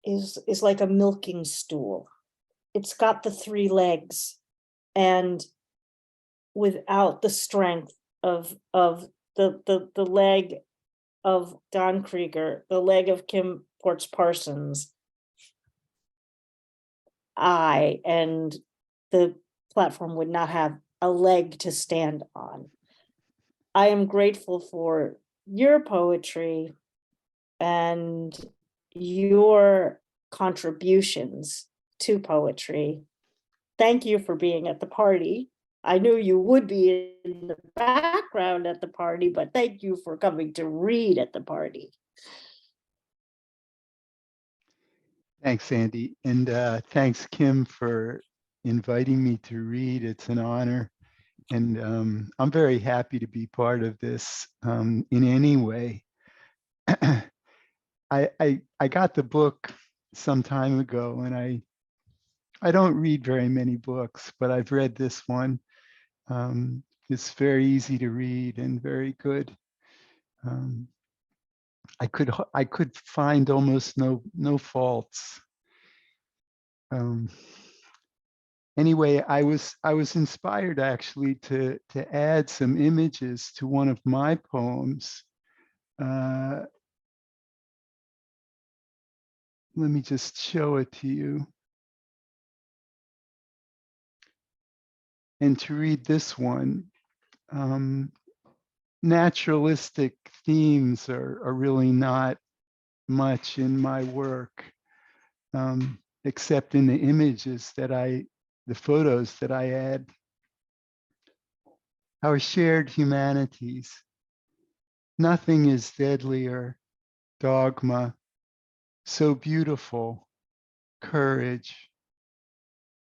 a milking stool. It's got the 3 legs, and without the strength of the leg of Don Krieger, the leg of Kim Ports Parsons, and the platform would not have a leg to stand on. I am grateful for your poetry and your contributions to poetry. Thank you for being at the party. I knew you would be in the background at the party, but thank you for coming to read at the party. Thanks, Sandy. And thanks, Kim, for inviting me to read. It's an honor. And I'm very happy to be part of this in any way. I got the book some time ago, and I don't read very many books, but I've read this one. It's very easy to read and very good. I could find almost no faults. Anyway, I was inspired actually to add some images to one of my poems. Let me just show it to you. And to read this one, naturalistic themes are really not much in my work, except in the images the photos that I add. Our shared humanities. Nothing is deadlier, dogma, so beautiful, courage,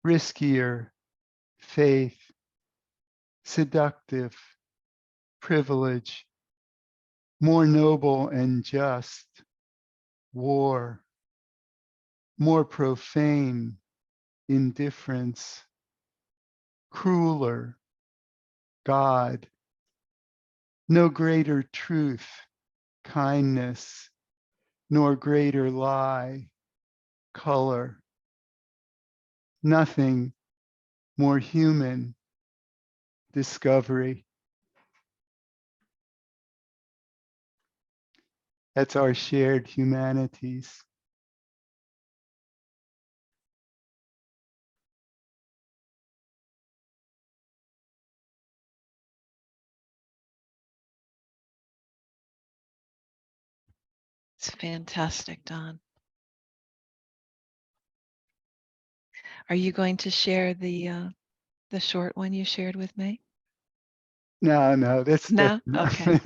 riskier, faith, seductive, privilege, more noble and just, war, more profane, indifference, crueler, God, no greater truth, kindness, nor greater lie, color, nothing more human, discovery. That's our shared humanities. It's fantastic, Don. Are you going to share the short one you shared with me? No, that's No? not. Okay.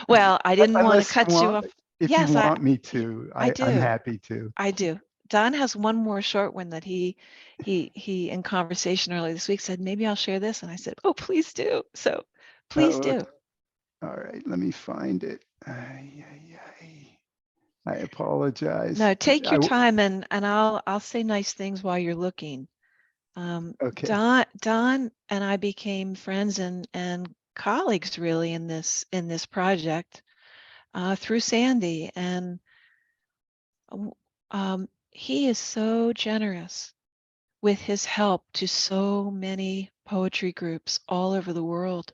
Well, I didn't want to Unless you cut you want, off. if Yes, you want me to, I I'm do. happy to. I do. Don has one more short one that he in conversation earlier this week said, maybe I'll share this. And I said, oh, please do. So please do. Okay. All right, let me find it. I apologize. No, take your time and I'll say nice things while you're looking. Okay. Don and I became friends and colleagues really in this project through Sandy, and he is so generous with his help to so many poetry groups all over the world.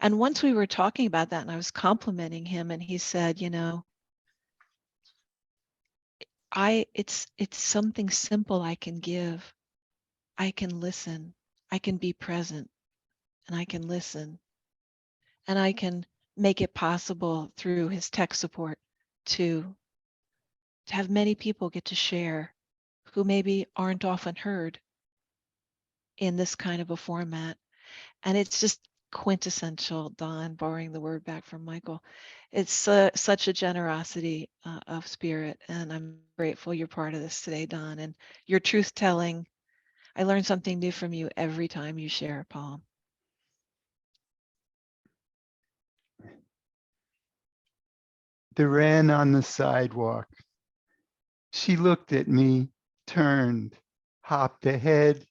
And once we were talking about that and I was complimenting him and he said, you know, it's something simple I can give. I can listen. I can be present and I can listen. And I can make it possible through his tech support to have many people get to share who maybe aren't often heard in this kind of a format. And it's just quintessential, Don, borrowing the word back from Michael. It's such a generosity of spirit. And I'm grateful you're part of this today, Don. And your truth telling, I learn something new from you every time you share a poem. They ran on the sidewalk. She looked at me, turned, hopped ahead,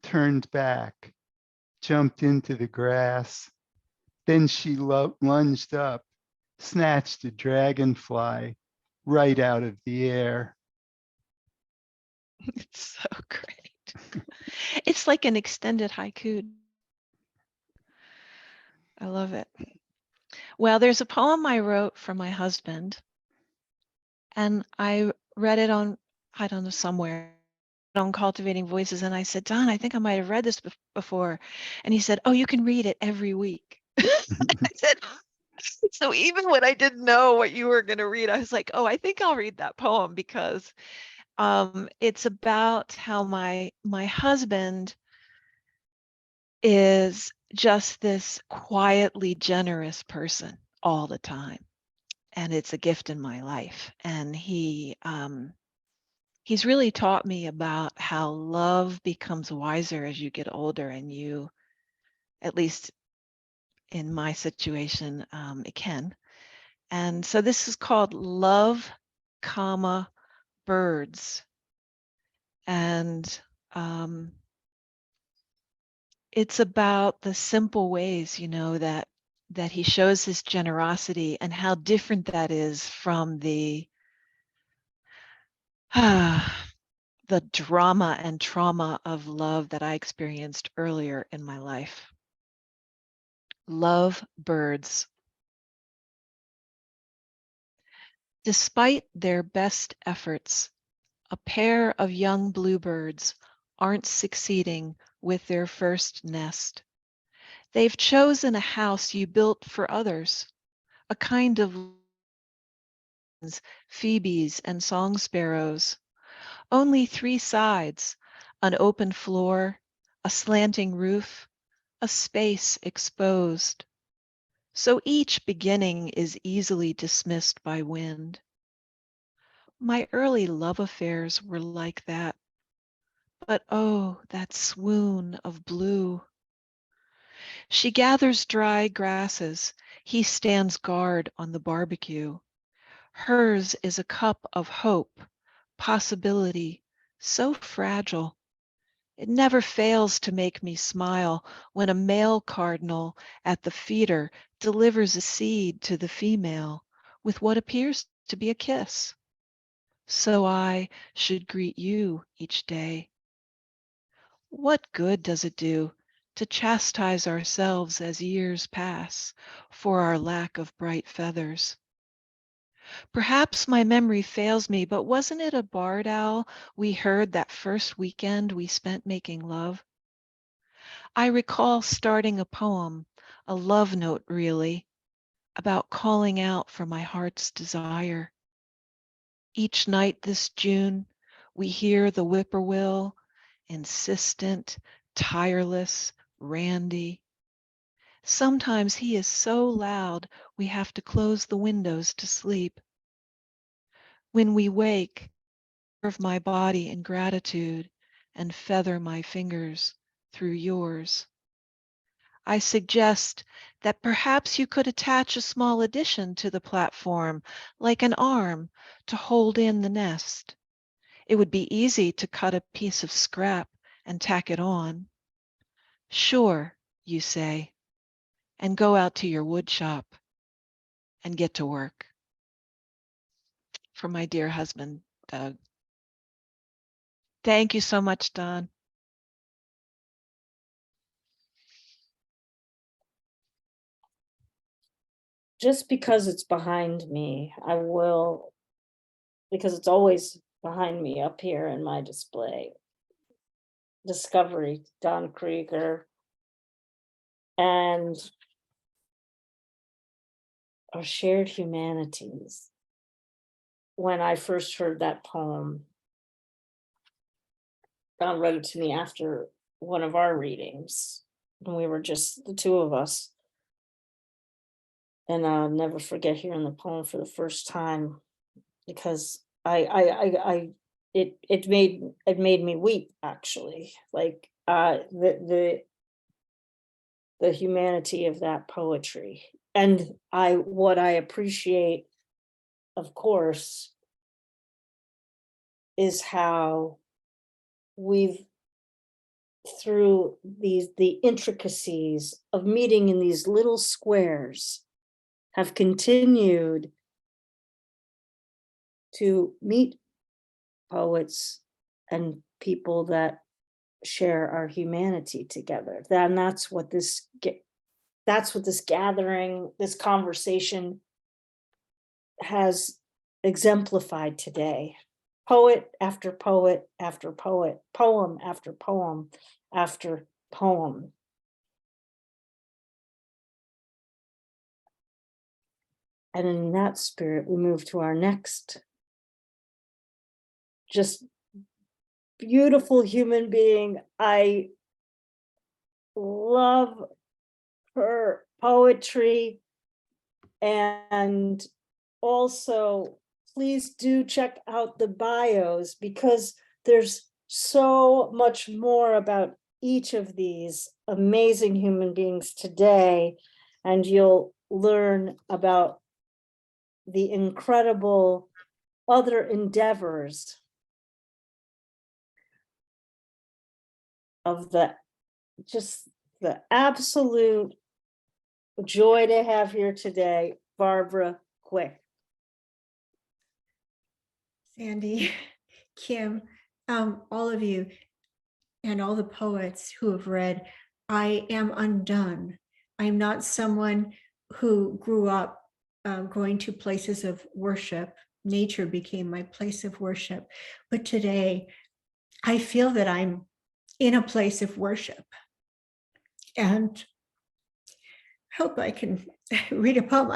turned back, jumped into the grass. Then she lunged up, snatched a dragonfly right out of the air. It's so great. It's like an extended haiku. I love it. Well, there's a poem I wrote for my husband, and I read it on, I don't know, somewhere on Cultivating Voices, and I said, Don, I think I might have read this before. And he said, oh, you can read it every week. I said, so even when I didn't know what you were going to read, I was like, oh, I think I'll read that poem because it's about how my husband is just this quietly generous person all the time. And it's a gift in my life. And he's really taught me about how love becomes wiser as you get older, and you, at least in my situation, it can. And so this is called Love, comma, Birds. And it's about the simple ways, you know, that he shows his generosity and how different that is from the the drama and trauma of love that I experienced earlier in my life. Love, birds. Despite their best efforts, a pair of young bluebirds aren't succeeding with their first nest. They've chosen a house you built for others, a kind of phoebes and song sparrows. Only 3 sides, an open floor, a slanting roof, a space exposed. So each beginning is easily dismissed by wind. My early love affairs were like that. But oh, that swoon of blue. She gathers dry grasses. He stands guard on the barbecue. Hers is a cup of hope, possibility, so fragile. It never fails to make me smile when a male cardinal at the feeder delivers a seed to the female with what appears to be a kiss. So I should greet you each day. What good does it do to chastise ourselves as years pass for our lack of bright feathers? Perhaps my memory fails me, but wasn't it a barred owl we heard that first weekend we spent making love? I recall starting a poem, a love note really, about calling out for my heart's desire. Each night this June, we hear the whippoorwill, insistent, tireless, randy. Sometimes he is so loud we have to close the windows to sleep. When we wake, serve my body in gratitude and feather my fingers through yours. I suggest that perhaps you could attach a small addition to the platform, like an arm to hold in the nest. It would be easy to cut a piece of scrap and tack it on. Sure, you say, and go out to your wood shop and get to work. For my dear husband, Doug. Thank you so much, Don. Just because it's behind me, I will, because it's always behind me up here in my display. Discovery, Don Krieger, and our shared humanities. When I first heard that poem, Don read it to me after one of our readings, and we were just the two of us. And I'll never forget hearing the poem for the first time, because it made me weep, actually. Like the humanity of that poetry. And what I appreciate, of course, is how we've, through the intricacies of meeting in these little squares, have continued to meet poets and people that share our humanity together. Then that's what this gathering, this conversation has exemplified today. Poet after poet after poet, poem after poem after poem. And in that spirit, we move to our next just beautiful human being. I love her poetry, and also please do check out the bios, because there's so much more about each of these amazing human beings today, and you'll learn about the incredible other endeavors of the absolute joy to have here today, Barbara Quick. Sandy, Kim, all of you, and all the poets who have read, I am undone. I'm not someone who grew up going to places of worship. Nature became my place of worship. But today, I feel that I'm in a place of worship. And I hope I can read a poem.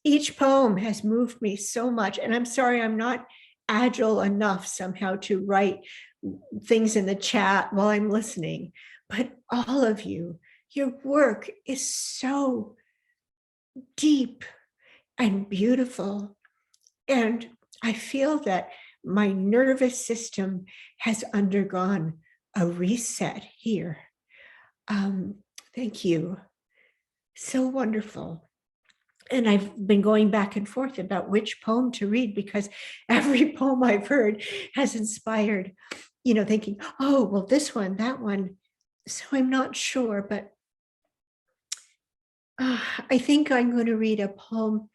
Each poem has moved me so much. And I'm sorry, I'm not agile enough somehow to write things in the chat while I'm listening. But all of you, your work is so deep and beautiful. And I feel that my nervous system has undergone a reset here. Thank you. So wonderful. And I've been going back and forth about which poem to read because every poem I've heard has inspired, thinking, oh, well, this one, that one. So I'm not sure, but I think I'm going to read a poem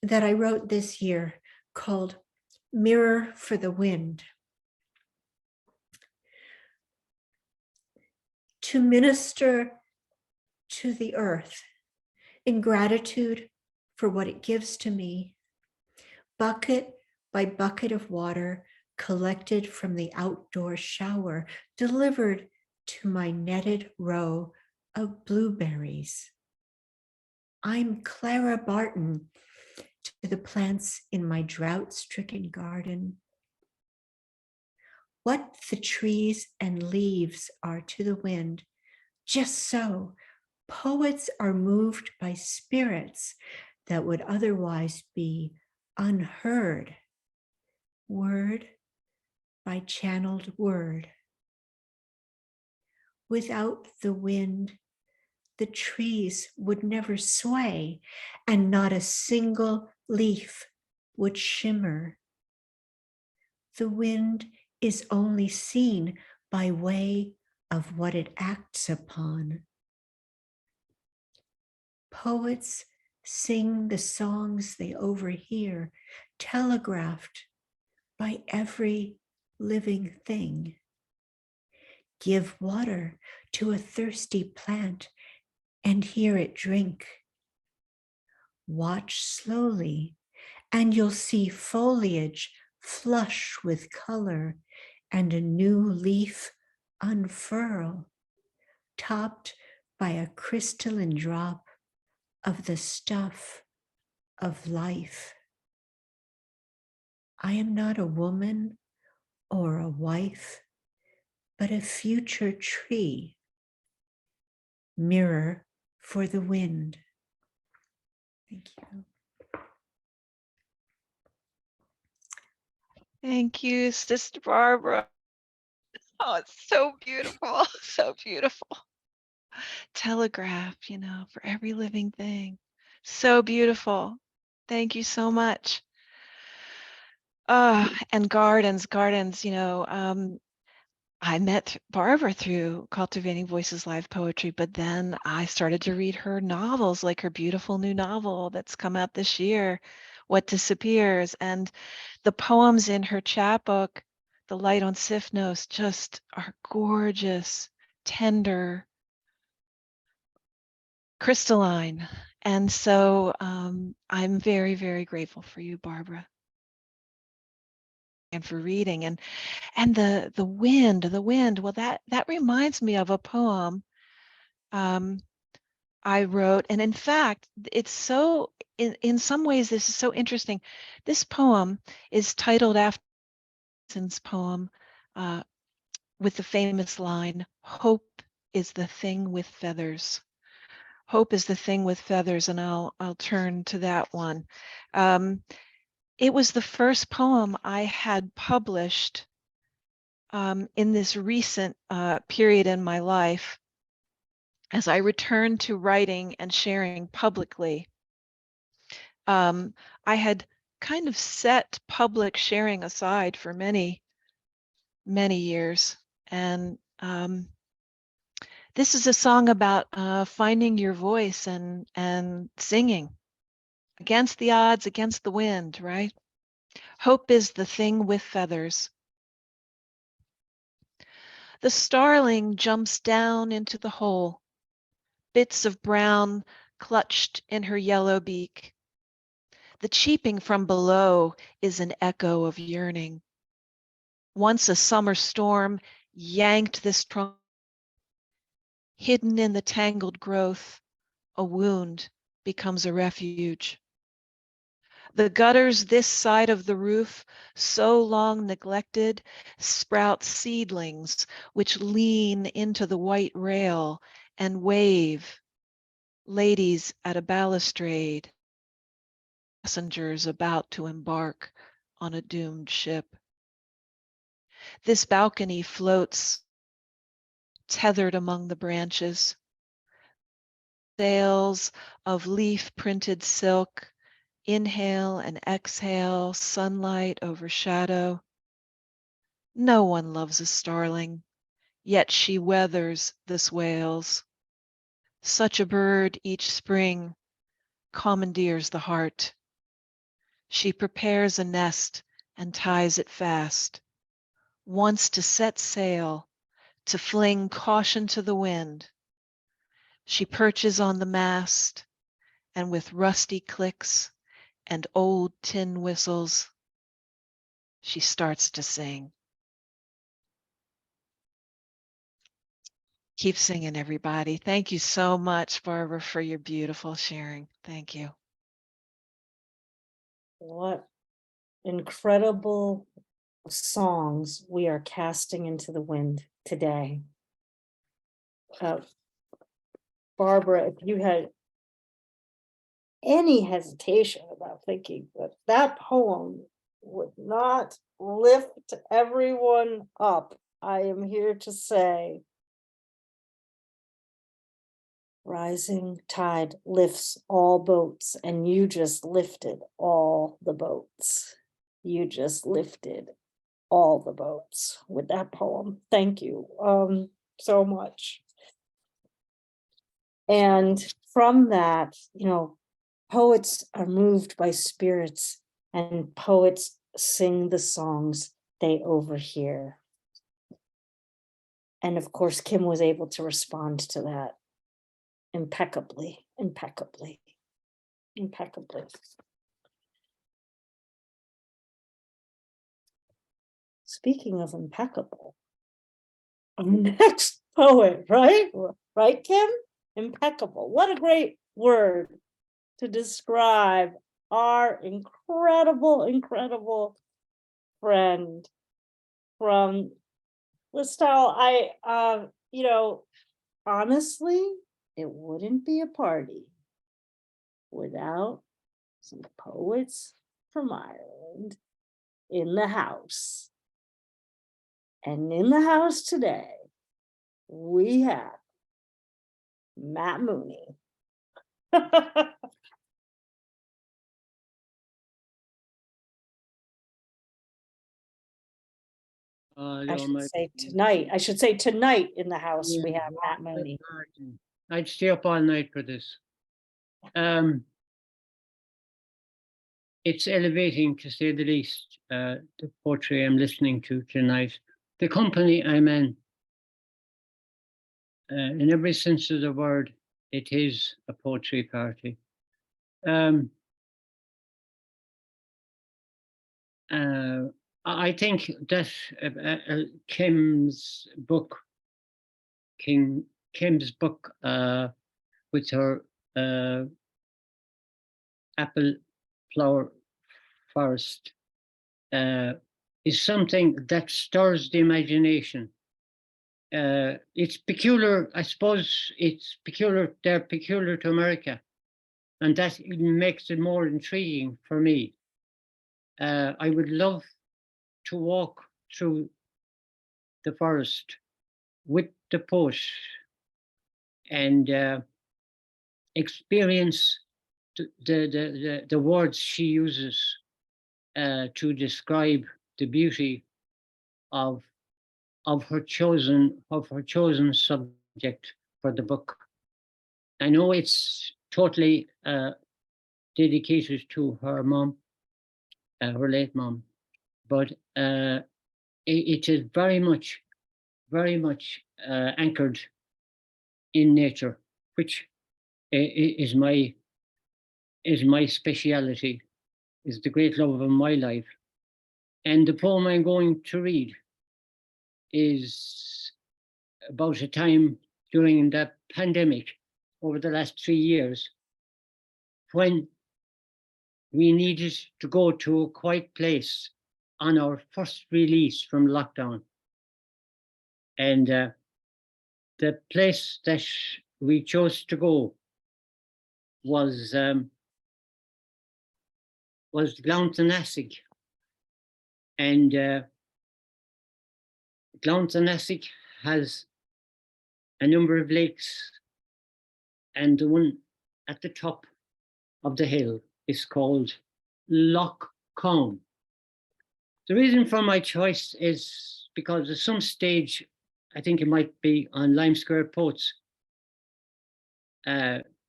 that I wrote this year called Mirror for the Wind. To minister to the earth in gratitude for what it gives to me, bucket by bucket of water collected from the outdoor shower, delivered to my netted row of blueberries. I'm Clara Barton to the plants in my drought-stricken garden. What the trees and leaves are to the wind, just so poets are moved by spirits that would otherwise be unheard, word by channeled word. Without the wind, the trees would never sway, and not a single leaf would shimmer. The wind is only seen by way of what it acts upon. Poets sing the songs they overhear, telegraphed by every living thing. Give water to a thirsty plant and hear it drink. Watch slowly, and you'll see foliage flush with color and a new leaf unfurl, topped by a crystalline drop of the stuff of life. I am not a woman or a wife, but a future tree, mirror for the wind. Thank you. Thank you, Sister Barbara. Oh, it's so beautiful, so beautiful. Telegraph, for every living thing. So beautiful. Thank you so much. And gardens, I met Barbara through Cultivating Voices Live Poetry, but then I started to read her novels, like her beautiful new novel that's come out this year, What Disappears, and the poems in her chapbook, The Light on Sifnos, just are gorgeous, tender, crystalline. And so I'm very, very grateful for you, Barbara, and for reading. And the wind, well, that reminds me of a poem I wrote. And in fact, it's so, in some ways, this is so interesting. This poem is titled after Tenson's poem with the famous line, "Hope is the thing with feathers." Hope is the thing with feathers, and I'll turn to that one. It was the first poem I had published in this recent period in my life as I returned to writing and sharing publicly. I had kind of set public sharing aside for many, many years. And this is a song about finding your voice and singing against the odds, against the wind, right? Hope is the thing with feathers. The starling jumps down into the hole, bits of brown clutched in her yellow beak. The cheeping from below is an echo of yearning. Once a summer storm yanked this trunk. Hidden in the tangled growth, a wound becomes a refuge. The gutters this side of the roof, so long neglected, sprout seedlings which lean into the white rail and wave. Ladies at a balustrade, passengers about to embark on a doomed ship. This balcony floats, tethered among the branches. sails of leaf printed silk, inhale and exhale, sunlight over shadow. No one loves a starling, yet she weathers the swales. Such a bird each spring commandeers the heart. She prepares a nest and ties it fast, wants to set sail, to fling caution to the wind. She perches on the mast, and with rusty clicks and old tin whistles, she starts to sing. Keep singing, everybody. Thank you so much, Barbara, for your beautiful sharing. Thank you. What incredible songs we are casting into the wind today. Barbara, if you had any hesitation about thinking that that poem would not lift everyone up, I am here to say, rising tide lifts all boats, and you just lifted all the boats. You just lifted all the boats with that poem. Thank you so much. And from that, you know, poets are moved by spirits, and poets sing the songs they overhear. And of course, Kim was able to respond to that impeccably, impeccably, impeccably. Speaking of impeccable, our next poet, right? Right, Kim? Impeccable. What a great word to describe our incredible, incredible friend from Listowel. You know, honestly, it wouldn't be a party without some poets from Ireland in the house. And in the house today, we have Matt Mooney. I should say tonight in the house, we have Matt Mooney. I'd stay up all night for this. It's elevating, to say the least, the poetry I'm listening to tonight. The company I'm in every sense of the word, it is a poetry party. I think that Kim's book with her apple flower forest is something that stirs the imagination. It's peculiar, I suppose it's peculiar, they're peculiar to America, and that makes it more intriguing for me. I would love to walk through the forest with the poet and experience the words she uses to describe the beauty of her chosen subject for the book. I know it's totally dedicated to her mom, her late mom, but it is very much anchored in nature, which is my speciality, is the great love of my life. And the poem I'm going to read is about a time during the pandemic over the last 3 years when we needed to go to a quiet place on our first release from lockdown. And the place that we chose to go was Glontanasig. And Glontanasig has a number of lakes and the one at the top of the hill is called Loch Combe. The reason for my choice is because at some stage, I think it might be on Lime Square Poets,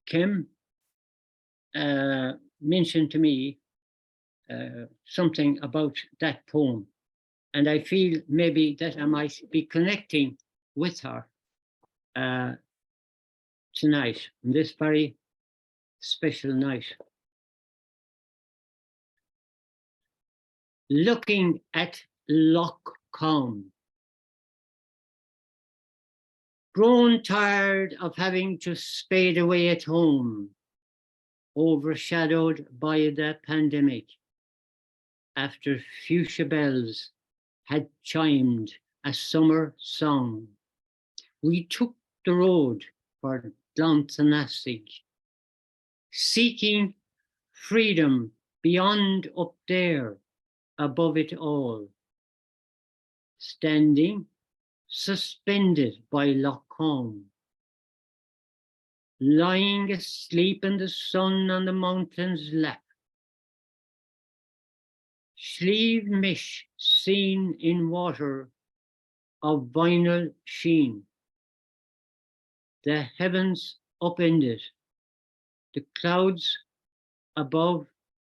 Kim mentioned to me something about that poem. And I feel maybe that I might be connecting with her tonight, on this very special night. Looking at Loch Combe, grown tired of having to spade away at home, overshadowed by the pandemic, after fuchsia bells had chimed a summer song, we took the road for Glanthanasig, seeking freedom beyond up there, above it all, standing suspended by Loch Combe, lying asleep in the sun on the mountain's lap, Slieve Mish seen in water of vinyl sheen, the heavens upended, the clouds above,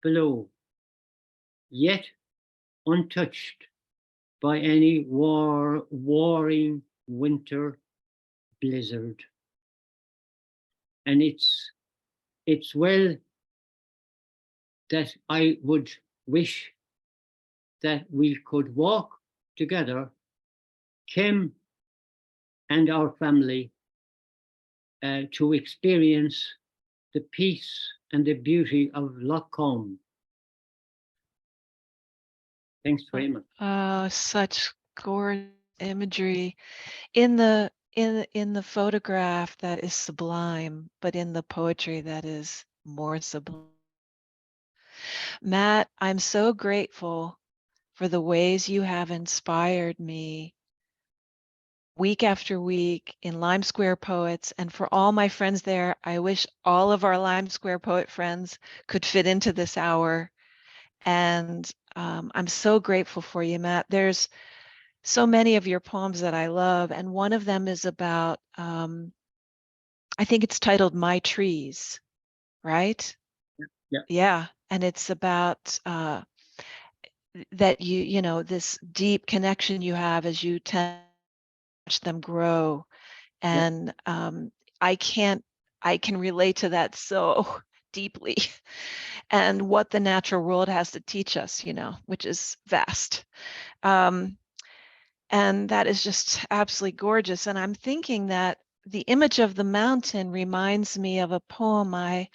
below, yet untouched by any warring winter blizzard. And it's well that I would wish that we could walk together, Kim and our family, to experience the peace and the beauty of Loch Combe. Thanks very much. Such gorgeous imagery in the photograph that is sublime, but in the poetry that is more sublime. Matt, I'm so grateful for the ways you have inspired me week after week in Lime Square Poets, and for all my friends there. I wish all of our Lime Square Poet friends could fit into this hour. And I'm so grateful for you, Matt. There's so many of your poems that I love, and one of them is about, I think it's titled My Trees, right? Yeah. Yeah, and it's about that you know, this deep connection you have as you tend to watch them grow. And I can relate to that so deeply, and what the natural world has to teach us, you know, which is vast. And that is just absolutely gorgeous. And I'm thinking that the image of the mountain reminds me of a poem I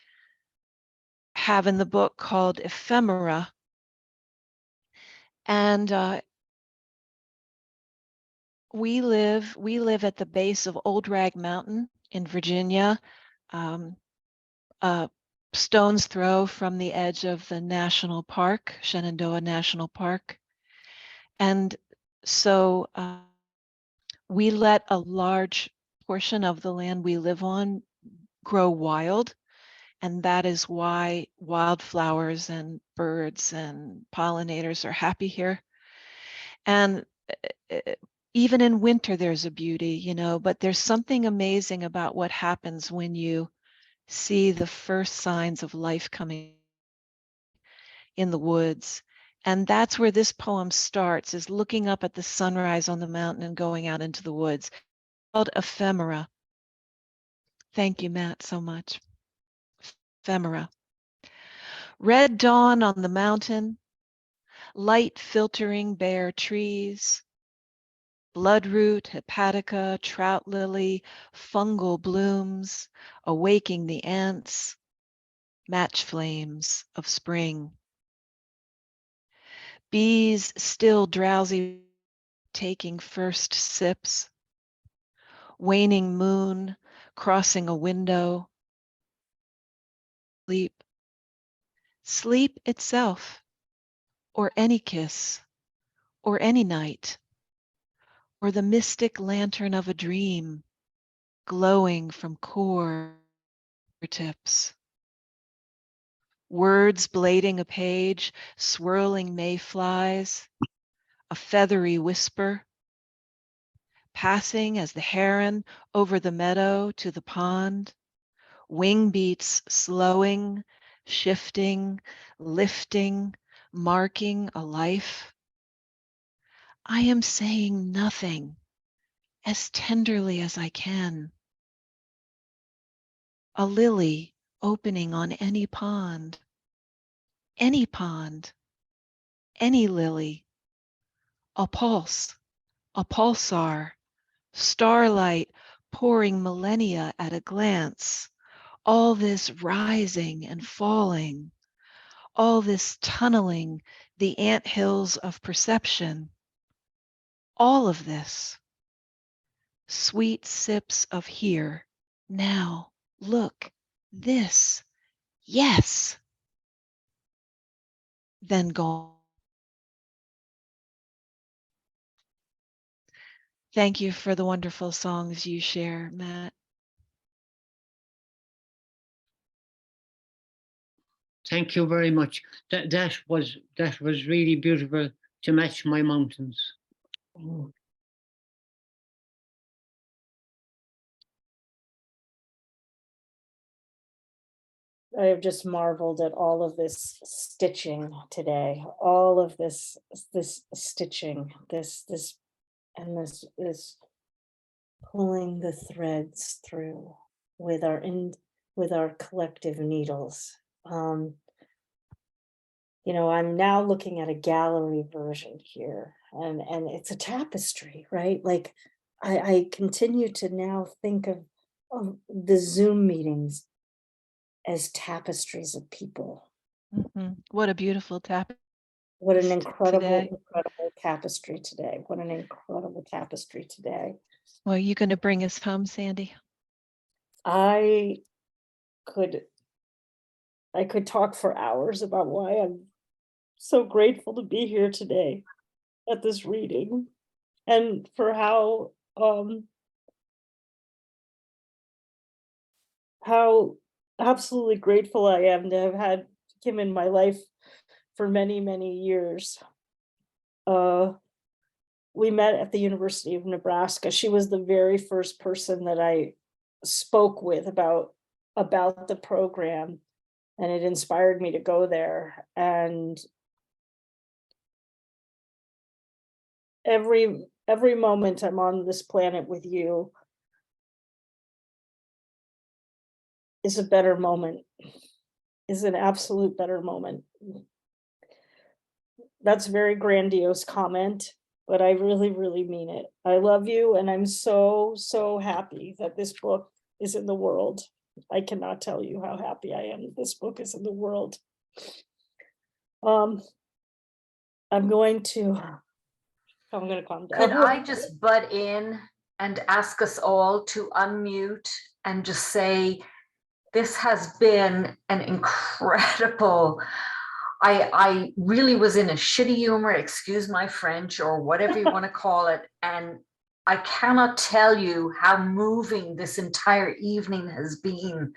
have in the book called Ephemera. And we live at the base of Old Rag Mountain in Virginia, a stone's throw from the edge of the national park, Shenandoah National Park. And so we let a large portion of the land we live on grow wild. And that is why wildflowers and birds and pollinators are happy here. And even in winter, there's a beauty, you know, but there's something amazing about what happens when you see the first signs of life coming in the woods. And that's where this poem starts, is looking up at the sunrise on the mountain and going out into the woods. It's called Ephemera. Thank you, Matt, so much. Ephemera. Red dawn on the mountain, light filtering bare trees, bloodroot, hepatica, trout lily, fungal blooms, awaking the ants, match flames of spring. Bees still drowsy, taking first sips, waning moon crossing a window, sleep itself, or any kiss, or any night, or the mystic lantern of a dream glowing from core fingertips. Words blading a page, swirling mayflies, a feathery whisper, passing as the heron over the meadow to the pond, wing beats slowing, shifting, lifting, marking a life. I am saying nothing as tenderly as I can. A lily opening on any pond, any lily, a pulse, a pulsar, starlight pouring millennia at a glance, all this rising and falling, all this tunneling the anthills of perception, all of this, sweet sips of here, now, look, this, yes, then gone. Thank you for the wonderful songs you share, Matt. Thank you very much. That was really beautiful to match my mountains. I have just marveled at all of this stitching today, all of this stitching, this pulling the threads through with our collective needles. You know, I'm now looking at a gallery version here, and it's a tapestry, right? Like I continue to now think of the Zoom meetings as tapestries of people. What a beautiful tapestry. What an incredible, today. incredible tapestry today. What an incredible tapestry today. Well, are you going to bring us home, Sandy? I could talk for hours about why I'm so grateful to be here today at this reading, and for how absolutely grateful I am to have had Kim in my life for many, many years. We met at the University of Nebraska. She was the very first person that I spoke with about the program, and it inspired me to go there. And every moment I'm on this planet with you is a better moment, is an absolute better moment. That's a very grandiose comment, but I really, really mean it. I love you, and I'm so, so happy that this book is in the world. I cannot tell you how happy I am that this book is in the world. I'm going to calm down. Could I just butt in and ask us all to unmute and just say, this has been an incredible, I really was in a shitty humor, excuse my French, or whatever you want to call it. And I cannot tell you how moving this entire evening has been.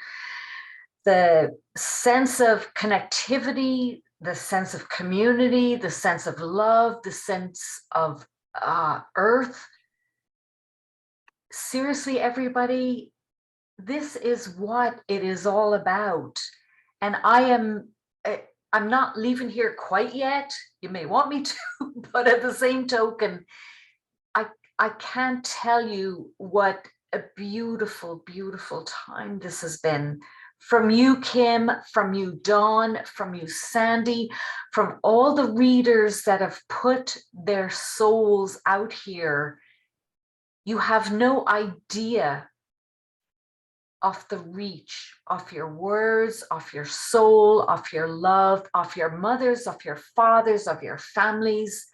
The sense of connectivity, the sense of community, the sense of love, the sense of earth. Seriously, everybody, this is what it is all about. And I'm not leaving here quite yet. You may want me to, but at the same token, I can't tell you what a beautiful, beautiful time this has been. From you, Kim, from you, Dawn, from you, Sandy, from all the readers that have put their souls out here. You have no idea of the reach of your words, of your soul, of your love, of your mothers, of your fathers, of your families.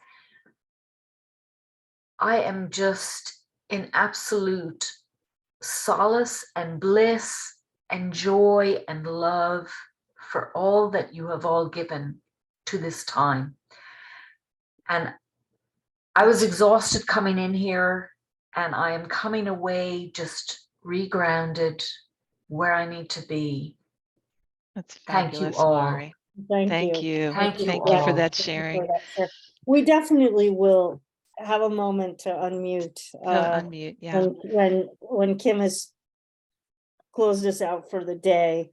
I am just in absolute solace and bliss and joy and love for all that you have all given to this time. And I was exhausted coming in here, and I am coming away just regrounded, where I need to be. That's Thank you fabulous, all. Mari. Thank Thank you. you. Thank you Thank you for all. that Thank you sharing. for that share. We definitely will have a moment to unmute Unmute, yeah. when Kim has closed us out for the day.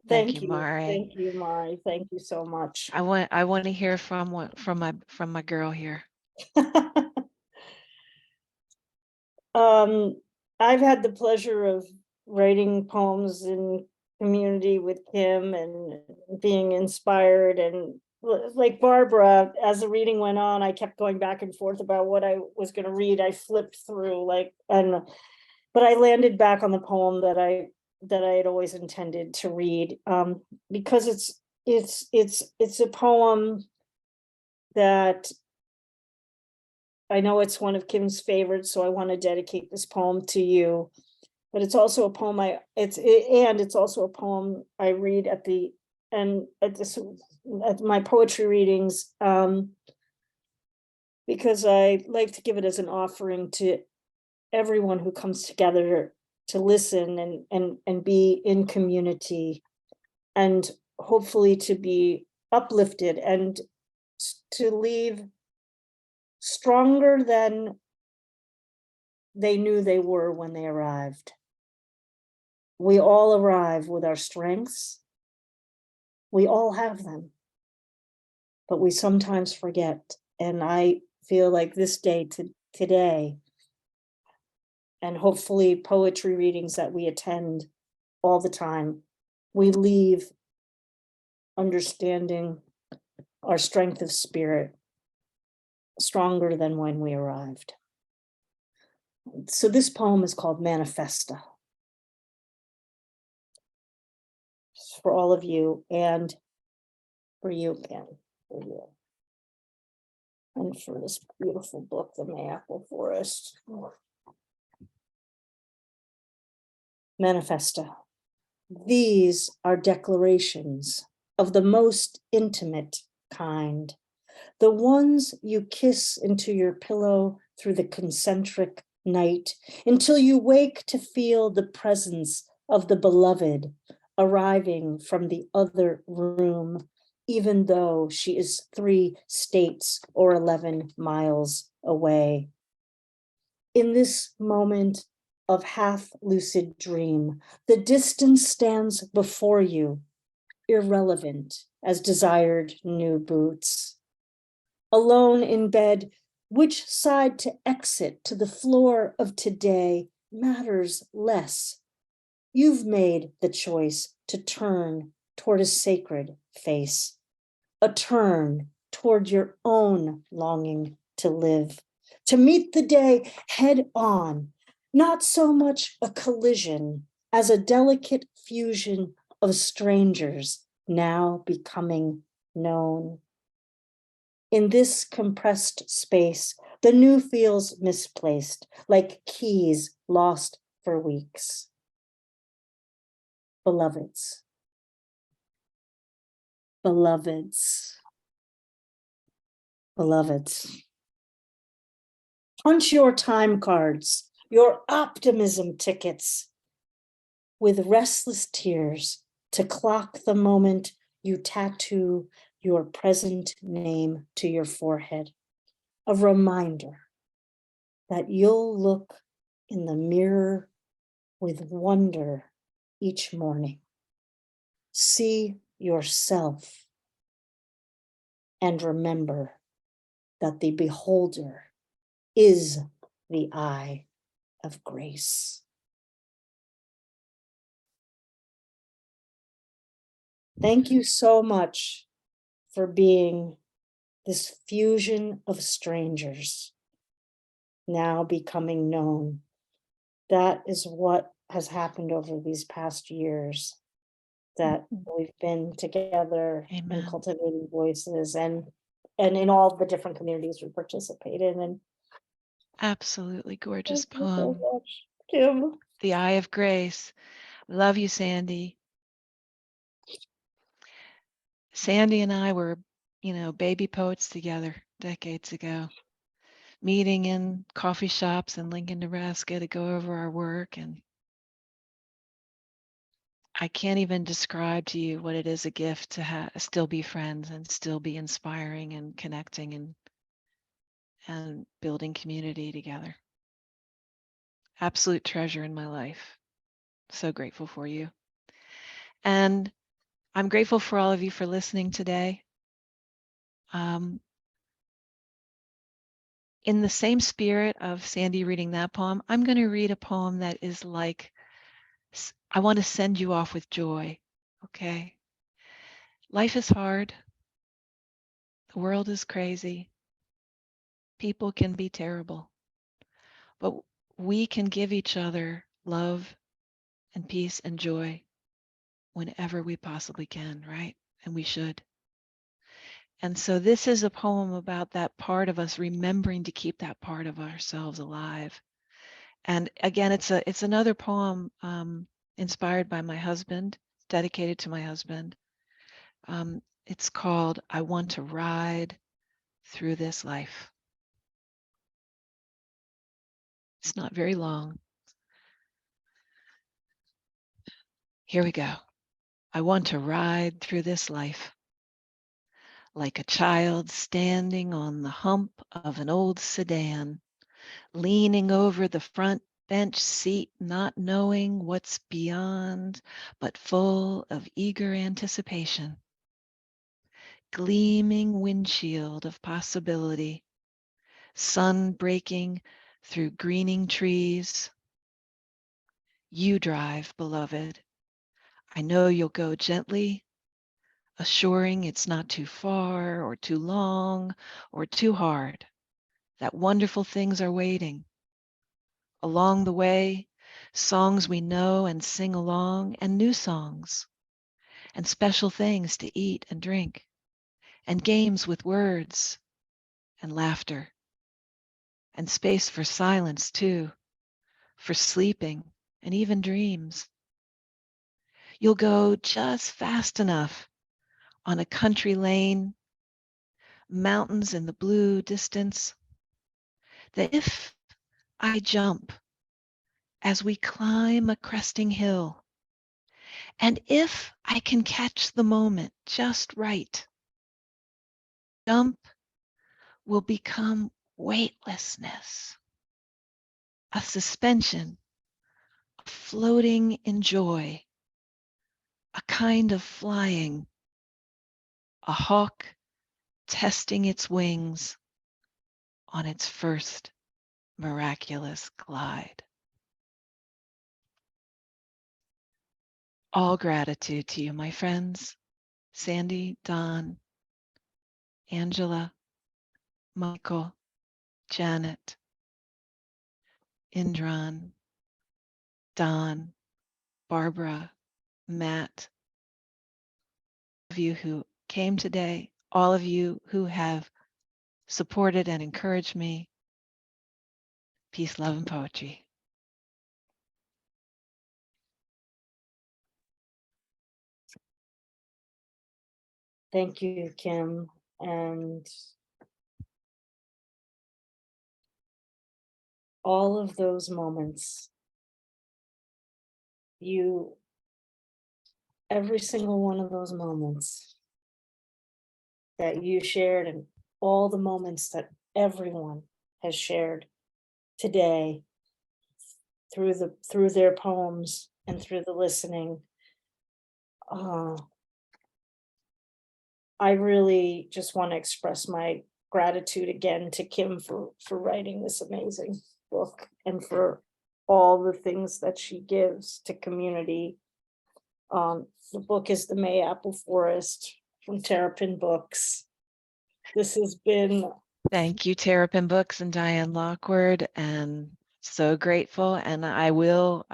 Thank you, Mari. Thank you, Mari. Thank you so much. I want to hear from my girl here. I've had the pleasure of writing poems in community with Kim and being inspired, and like Barbara, as the reading went on, I kept going back and forth about what I was going to read. I flipped through but I landed back on the poem that I had always intended to read, because it's a poem that I know it's one of Kim's favorites, so I want to dedicate this poem to you. But it's also a poem it's also a poem I read at my poetry readings, because I like to give it as an offering to everyone who comes together to listen and be in community, and hopefully to be uplifted and to leave stronger than they knew they were when they arrived. We all arrive with our strengths. We all have them, but we sometimes forget. And I feel like this day today, and hopefully poetry readings that we attend all the time, we leave understanding our strength of spirit stronger than when we arrived. So this poem is called Manifesta. For all of you, and for you, Kim, for you. And for this beautiful book, The Mayapple Forest. Manifesta. These are declarations of the most intimate kind, the ones you kiss into your pillow through the concentric night until you wake to feel the presence of the beloved arriving from the other room, even though she is 3 states or 11 miles away. In this moment of half-lucid dream, the distance stands before you, irrelevant as desired new boots. Alone in bed, which side to exit to the floor of today matters less. You've made the choice to turn toward a sacred face, a turn toward your own longing to live, to meet the day head on, not so much a collision as a delicate fusion of strangers now becoming known. In this compressed space, the new feels misplaced, like keys lost for weeks. Beloveds, beloveds, beloveds. Punch your time cards, your optimism tickets, with restless tears to clock the moment you tattoo your present name to your forehead, a reminder that you'll look in the mirror with wonder each morning. See yourself and remember that the beholder is the eye of grace. Thank you so much for being this fusion of strangers now becoming known. That is what has happened over these past years, that we've been together Amen. and cultivating voices and in all the different communities we participate in. And Absolutely gorgeous thank you so poem. much, Kim. The Eye of Grace. Love you, Sandy. Sandy and I were, baby poets together decades ago, meeting in coffee shops in Lincoln, Nebraska to go over our work. And I can't even describe to you what it is a gift to still be friends and still be inspiring and connecting and building community together. Absolute treasure in my life. So grateful for you. And I'm grateful for all of you for listening today. In the same spirit of Sandy reading that poem, I'm going to read a poem that is like, I want to send you off with joy, okay? Life is hard. The world is crazy. People can be terrible. But we can give each other love and peace and joy whenever we possibly can, right? And we should. And so this is a poem about that part of us, remembering to keep that part of ourselves alive. And again, it's another poem inspired by my husband, dedicated to my husband. It's called "I Want to Ride Through This Life." It's not very long. Here we go. I want to ride through this life like a child standing on the hump of an old sedan, leaning over the front bench seat, not knowing what's beyond, but full of eager anticipation. Gleaming windshield of possibility, sun breaking through greening trees. You drive, beloved. I know you'll go gently, assuring it's not too far or too long or too hard, that wonderful things are waiting. Along the way, songs we know and sing along, and new songs, and special things to eat and drink, and games with words, and laughter, and space for silence too, for sleeping, and even dreams. You'll go just fast enough on a country lane, mountains in the blue distance, that if I jump as we climb a cresting hill, and if I can catch the moment just right, jump will become weightlessness, a suspension, a floating in joy, a kind of flying, a hawk testing its wings on its first miraculous glide. All gratitude to you, my friends, Sandy, Don, Angela, Michael, Janet, Indran, Don, Barbara, Matt, all of you who came today, all of you who have supported and encouraged me. Peace, love, and poetry. Thank you, Kim. And all of those moments, every single one of those moments that you shared, and all the moments that everyone has shared today through their poems and through the listening. I really just want to express my gratitude again to Kim for writing this amazing book and for all the things that she gives to community. The book is The Mayapple Forest from Terrapin Books. This has been. Thank you, Terrapin Books and Diane Lockwood, and so grateful. And I will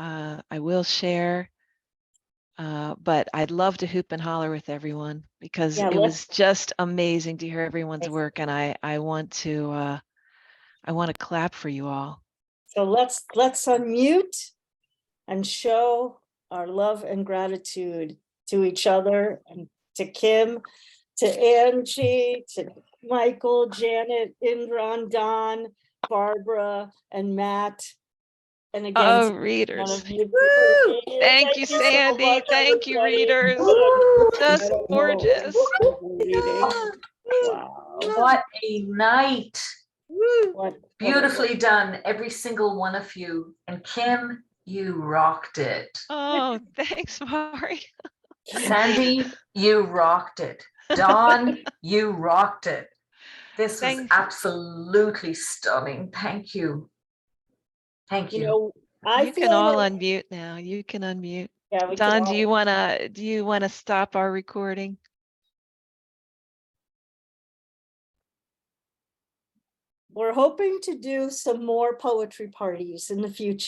share, but I'd love to hoop and holler with everyone because it was just amazing to hear everyone's work, and I want to clap for you all. So let's unmute and show our love and gratitude to each other and to Kim, to Angie, to Michael, Janet, Indran, Don, Barbara, and Matt, And Oh, again, one readers. of you. Thank you, so Sandy. much, Thank you, everybody. readers. Woo! Just gorgeous. Wow. What a night. What- Beautifully done, every single one of you. And Kim, you rocked it. Oh, thanks, Mari. Sandy, you rocked it. Dawn, you rocked it. This was Thanks. absolutely stunning. Thank you. Thank You you. know, I You can feel all that, unmute now. You can unmute. yeah, we can Don, all- do you wanna stop our recording? we're hoping to do some more poetry parties in the future.